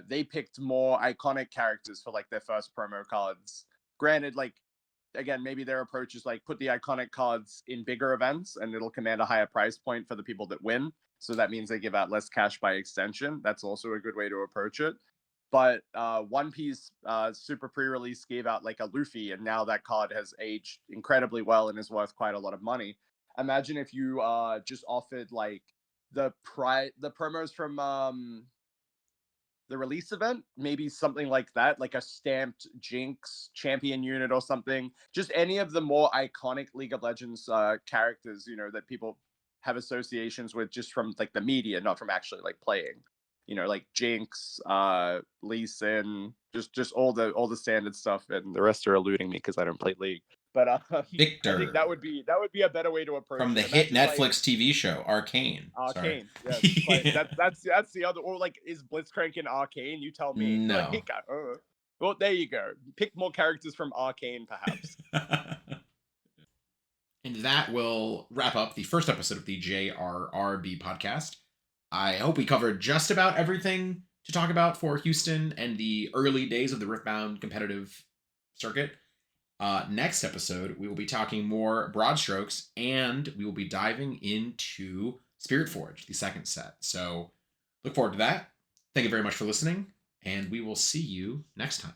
they picked more iconic characters for like their first promo cards. Granted, like again, maybe their approach is like put the iconic cards in bigger events and it'll command a higher price point for the people that win. So that means they give out less cash by extension. That's also a good way to approach it. But One Piece Super Pre-Release gave out like a Luffy, and now that card has aged incredibly well and is worth quite a lot of money. Imagine if you just offered like the promos from the release event, maybe something like that, like a stamped Jinx champion unit or something. Just any of the more iconic League of Legends characters, you know, that people have associations with just from like the media, not from actually like playing. You know, like Jinx, Lee Sin, just all the standard stuff, and the rest are eluding me because I don't play League. But I Victor think that would be a better way to approach from the it. hit Imagine, like, Netflix TV show Arcane. Sorry. Arcane. Yes. Like that's the other. Or like, is Blitzcrank in Arcane? You tell me. No. Like, well, there you go. Pick more characters from Arcane, perhaps. And that will wrap up the first episode of the JRRB podcast. I hope we covered just about everything to talk about for Houston and the early days of the Riftbound competitive circuit. Next episode, we will be talking more broad strokes, and we will be diving into Spirit Forge, the second set. So look forward to that. Thank you very much for listening, and we will see you next time.